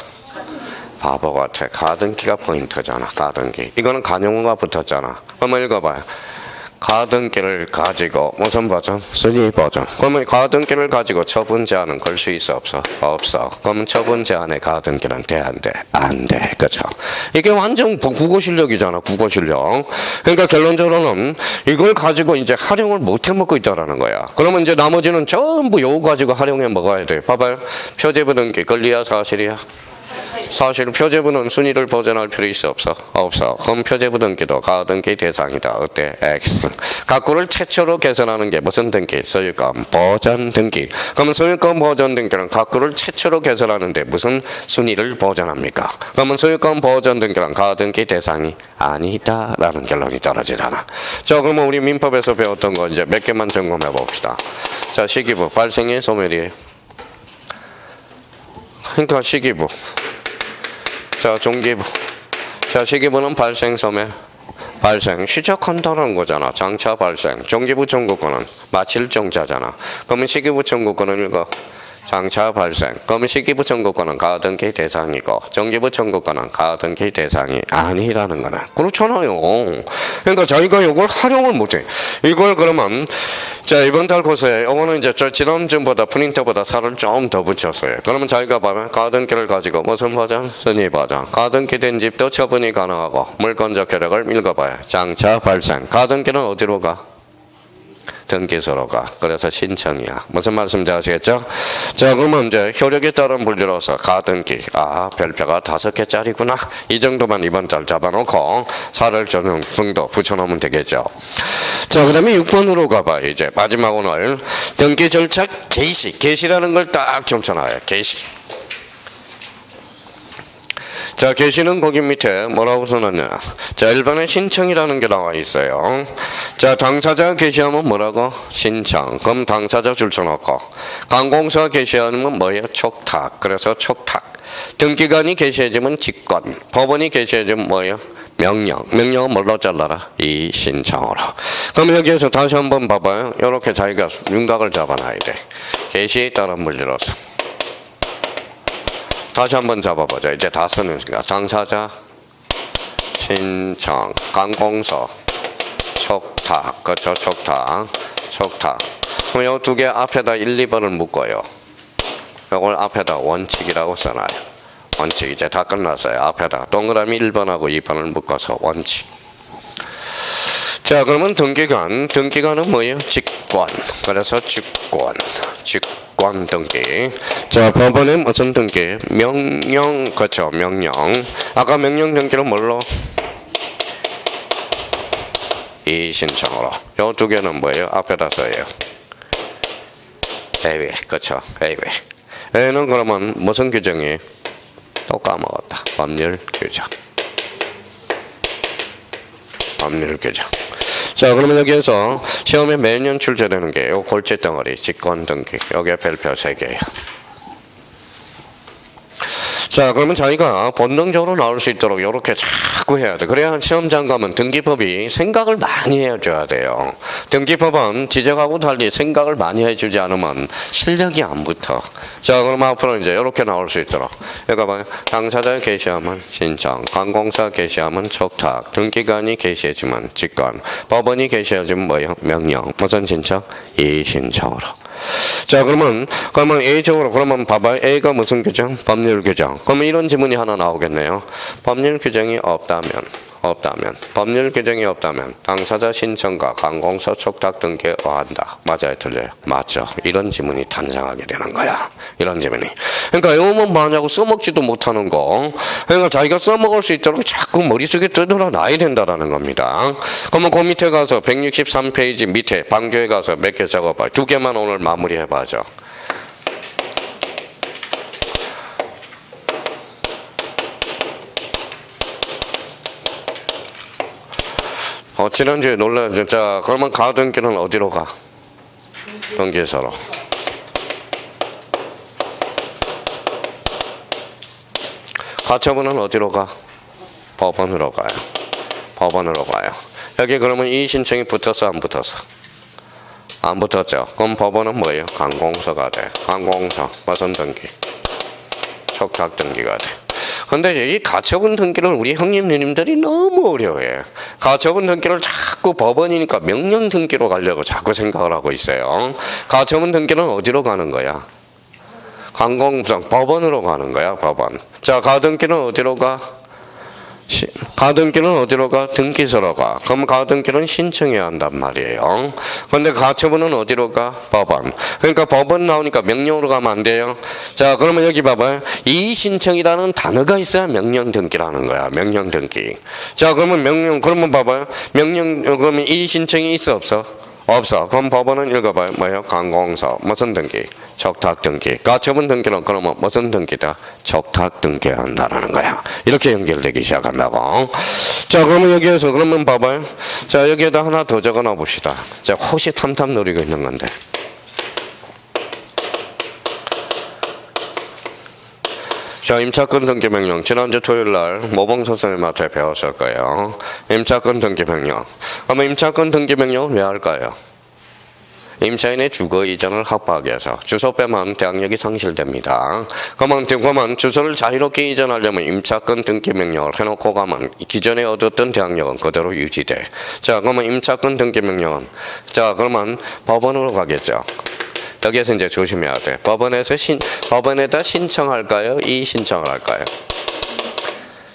바보 같아. 가등기가 포인트잖아. 가등기. 이거는 간용어가 붙었잖아. 한번 읽어봐요. 가등기를 가지고 무슨 버전? 3 버전. 그러면 가등기를 가지고 처분 제한은 걸 수 있어 없어? 없어. 그러면 처분 제한의 가등기는 돼 안 돼? 안 돼. 그렇죠? 이게 완전 국어 실력이잖아. 국어 실력. 그러니까 결론적으로는 이걸 가지고 이제 활용을 못 해먹고 있다라는 거야. 그러면 이제 나머지는 전부 요거 가지고 활용해 먹어야 돼. 봐봐요. 표제부 등기 권리야 사실이야? 사실 표제부는 순위를 보존할 필요 있어 없어? 없어. 그럼 표제부 등기도 가등기 대상이다. 어때? X. 각구를 최초로 개설하는 게 무슨 등기? 소유권 보전 등기. 그러면 소유권 보전 등기는 각구를 최초로 개설하는데 무슨 순위를 보존합니까? 그러면 소유권 보전 등기는 가등기 대상이 아니다라는 결론이 떨어지잖아. 자, 그러면 우리 민법에서 배웠던 거 이제 몇 개만 점검해 봅시다. 자, 시기부 발생의 소멸이에요. 그러니까 시기부. 자, 종기부. 자, 시기부는 발생, 소멸. 발생. 시작한다는 거잖아. 장차 발생. 종기부 청구권은 마칠 정자잖아. 그러면 시기부 청구권은 이거 장차 발생. 그러면 시기부 청구권은 가등기 대상이고 정기부 청구권은 가등기 대상이 아니라는 거네. 그렇잖아요. 그러니까 자기가 이걸 활용을 못해. 이걸 그러면 자, 이번 달 고소에 이거는 이제 저 지난주보다 프린터보다 살을 좀 더 붙였어요. 그러면 자기가 보면 가등기를 가지고 무슨 버전? 3 버전. 가등기 된 집도 처분이 가능하고 물권적 효력을 읽어봐요. 장차 발생. 가등기는 어디로 가? 등기소로 가. 그래서 신청이야. 무슨 말씀인지 아시겠죠? 자, 그러면 이제 효력에 따른 분류로서 가등기. 아, 별표가 5개짜리구나. 이 정도만 이번 달 잡아놓고 살을 좀 정도 붙여놓으면 되겠죠. 자, 그 다음에 6번으로 가봐요. 이제 마지막 오늘 등기 절차 개시. 개시라는 걸 딱 적혀놔요. 개시. 자, 개시는 거기 밑에 뭐라고 써놨냐. 자, 1번에 신청이라는 게 나와 있어요. 자, 당사자 개시하면 뭐라고? 신청. 그럼 당사자 줄쳐놓고. 관공서가 개시하면 뭐예요? 촉탁. 그래서 촉탁. 등기관이 개시해주면 직권. 법원이 개시해주면 뭐예요? 명령. 명령은 뭘로 잘라라? 이 신청으로. 그럼 여기에서 다시 한번 봐봐요. 이렇게 자기가 윤곽을 잡아놔야 돼. 개시에 따른 물리로서. 다시 한번 잡아보자. 이제 다 쓰니까. 당사자, 신청, 관공서, 촉탁. 그렇죠? 촉탁. 촉탁. 그럼 이 두 개 앞에다 1, 2번을 묶어요. 이걸 앞에다 원칙이라고 써놔요. 원칙. 이제 다 끝났어요. 앞에다 동그라미 1번하고 2번을 묶어서 원칙. 자, 그러면 등기관은 뭐예요? 직권. 그래서 직권 등기. 자, 법원에 무슨 등기? 명령. 그렇죠, 명령. 아까 명령 등기는 뭘로? 이의신청으로. 요 두 개는 뭐예요? 앞에다 써요. A외. 그렇죠, A외. A는 그러면 무슨 규정이? 또 까먹었다. 법률 규정. 법률 규정. 자, 그러면 여기에서 시험에 매년 출제되는 게 요 골치 덩어리 직권 등기. 여기에 별표 3개예요. 자, 그러면 자기가 본능적으로 나올 수 있도록 이렇게 자꾸 해야 돼. 그래야 시험장 가면 등기법이 생각을 많이 해줘야 돼요. 등기법은 지적하고 달리 생각을 많이 해주지 않으면 실력이 안 붙어. 자, 그럼 앞으로 이제 이렇게 나올 수 있도록. 여기가 봐. 당사자 게시하면 신청, 관공서 게시하면 촉탁, 등기관이 게시해주면 직권, 법원이 게시해주면 뭐예요? 명령. 무슨 신청? 이의신청으로. 자, 그러면 A적으로 그러면 봐봐요. A가 무슨 규정? 법률 규정. 그러면 이런 지문이 하나 나오겠네요. 법률 규정이 없다면 법률 규정이 없다면 당사자 신청과 관공서 촉탁 등기에 의한다. 맞아요, 틀려요? 맞죠. 이런 지문이 탄생하게 되는 거야. 이런 지문이. 그러니까 이거만 뭐냐고 써먹지도 못하는 거. 그러니까 자기가 써먹을 수 있도록 자꾸 머릿속에 떠들어 놔야 된다라는 겁니다. 그러면 그 밑에 가서 163페이지 밑에 방조에 가서 몇 개 적어봐. 2개만 오늘 마무리해봐죠. 지난주에 놀랐죠. 자, 그러면 가등기는 어디로 가? 등기소로. 가처분은 어디로 가? 법원으로 가요. 법원으로 가요. 여기 그러면 이 신청이 붙었어, 안 붙었어? 안 붙었죠. 그럼 법원은 뭐예요? 관공서가 돼. 관공서. 무슨 등기? 촉탁 등기가 돼. 근데 이 가처분 등기를 우리 형님 누님들이 너무 어려워해. 가처분 등기를 자꾸 법원이니까 명령 등기로 가려고 자꾸 생각을 하고 있어요. 가처분 등기는 어디로 가는 거야? 관공서. 법원으로 가는 거야, 법원. 자, 가등기는 어디로 가? 가등기는 어디로 가? 등기소로 가. 그럼 가등기는 신청해야 한단 말이에요. 근데 가처분은 어디로 가? 법원. 그러니까 법원 나오니까 명령으로 가면 안 돼요. 자, 그러면 여기 봐봐요. 이의신청이라는 단어가 있어야 명령 등기라는 거야. 명령 등기. 자, 그러면 그러면 봐봐요. 그러면 이의신청이 있어, 없어? 없어. 그럼 법원은 읽어봐요. 뭐예요? 관공서. 무슨 등기? 촉탁 등기. 가처분 등기는 그러면 무슨 등기다? 촉탁 등기해야 한다라는 거야. 이렇게 연결되기 시작한다고. 자, 그러면 여기에서 그러면 봐봐요. 자, 여기에다 하나 더 적어 놔 봅시다. 자, 호시탐탐 노리고 있는 건데. 자, 임차권 등기 명령. 지난주 토요일 날 모봉 선생님한테 배웠을 거예요. 임차권 등기 명령. 그러면 임차권 등기 명령은 왜 할까요? 임차인의 주거 이전을 확보하기 위해서. 주소 빼면 대항력이 상실됩니다. 그러면 주소를 자유롭게 이전하려면 임차권 등기 명령을 해놓고 가면 기존에 얻었던 대항력은 그대로 유지돼. 자, 그러면 임차권 등기 명령은 자, 그러면 법원으로 가겠죠. 여기에서 이제 조심해야 돼. 법원에다 신청할까요? 이의신청을 할까요?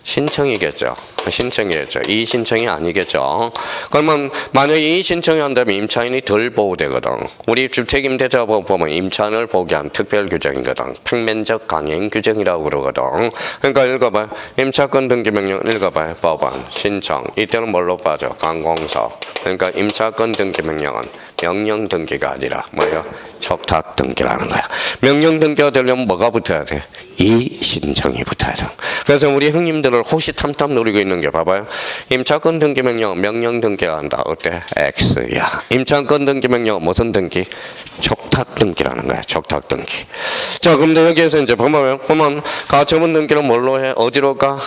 신청이겠죠. 신청이겠죠. 이의신청이 아니겠죠. 그러면 만약에 이의신청이 한다면 임차인이 덜 보호되거든. 우리 주택임대차법 보면 임차인을 보게 한 특별규정이거든. 평면적 강행 규정이라고 그러거든. 그러니까 읽어봐요. 임차권 등기명령 읽어봐요. 법원, 신청. 이때는 뭘로 빠져? 관공서. 그러니까 임차권 등기명령은 명령 등기가 아니라 뭐예요? 촉탁 등기라는 거야. 명령 등기가 되려면 뭐가 붙어야 돼? 이의신청이 붙어야 돼. 그래서 우리 형님들을 호시탐탐 노리고 있는 게 봐봐요. 임차권 등기 명령, 명령 등기가 한다. 어때? X야. 임차권 등기 명령 무슨 등기? 촉탁 등기라는 거야. 촉탁 등기. 자, 그런데 여기에서 이제 보면 가처분 등기는 뭘로 해? 어디로 가?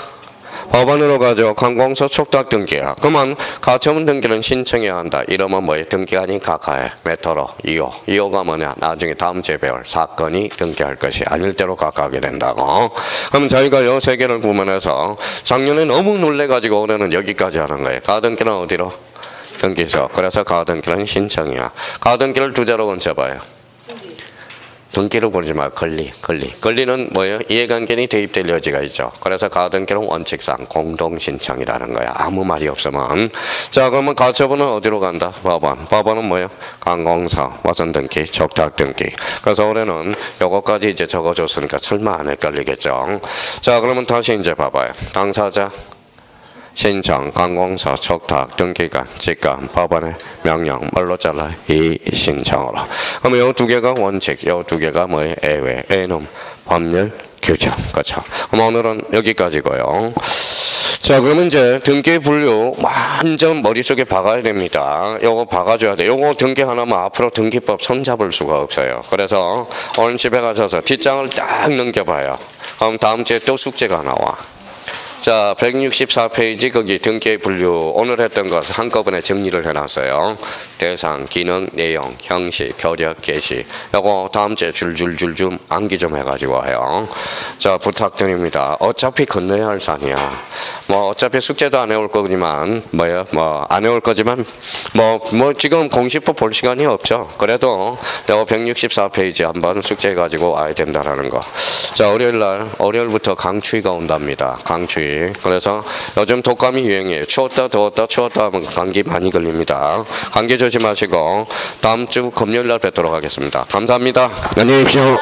법원으로 가죠. 관공서 촉탁 등기야. 그러면 가처분 등기는 신청해야 한다. 이러면 뭐예요? 등기관이 각하해. 메터로 2호. 2호가 뭐냐? 나중에 다음 주에 배울 사건이 등기할 것이 아닐 대로 각하하게 된다고. 그럼 저희가 요 세 개를 구분해서 작년에 너무 놀래가지고 올해는 여기까지 하는 거예요. 가등기는 어디로? 등기소. 그래서 가등기는 신청이야. 가등기를 두 자로 얹어봐요. 등기로 보지 말고 권리는 뭐예요? 이해관계인이 대입될 여지가 있죠. 그래서 가등기는 원칙상 공동신청이라는 거야. 아무 말이 없으면. 자, 그러면 가처분은 어디로 간다? 법원은 뭐예요? 관공서, 와선등기, 적탁등기. 그래서 올해는 요거까지 이제 적어줬으니까 설마 안 헷갈리겠죠. 자, 그러면 다시 이제 봐봐요. 당사자, 신청, 관공서, 적탁, 등기관, 직관, 법원의 명령, 뭘로 잘라? 이 신청으로. 그럼 요 두 개가 원칙, 요 두 개가 뭐예요? 예외, 예는 법률, 규정. 그렇죠. 그럼 오늘은 여기까지고요. 자, 그러면 이제 등기 분류 완전 머릿속에 박아야 됩니다. 요거 박아줘야 돼. 요거 등기 하나면 앞으로 등기법 손잡을 수가 없어요. 그래서 오늘 집에 가셔서 뒷장을 딱 넘겨봐요. 그럼 다음 주에 또 숙제가 나와. 자, 164페이지 거기 등기 분류 오늘 했던 것 한꺼번에 정리를 해놨어요. 대상, 기능, 내용, 형식, 효력, 개시. 요거 다음 주에 줄줄줄줄 암기 좀 해가지고 해요. 자, 부탁드립니다. 어차피 건너야 할 산이야. 뭐 어차피 숙제도 안 해올 거지만 뭐야 뭐 안 해올 거지만 뭐 지금 공시법 볼 시간이 없죠. 그래도 요거 164페이지 한번 숙제해가지고 와야 된다라는 거. 자, 월요일부터 강추위가 온답니다. 강추위. 그래서 요즘 독감이 유행이에요. 추웠다 더웠다 하면 감기 많이 걸립니다. 감기 조심하시고 다음 주 금요일 날 뵙도록 하겠습니다. 감사합니다. 안녕히 계십시오.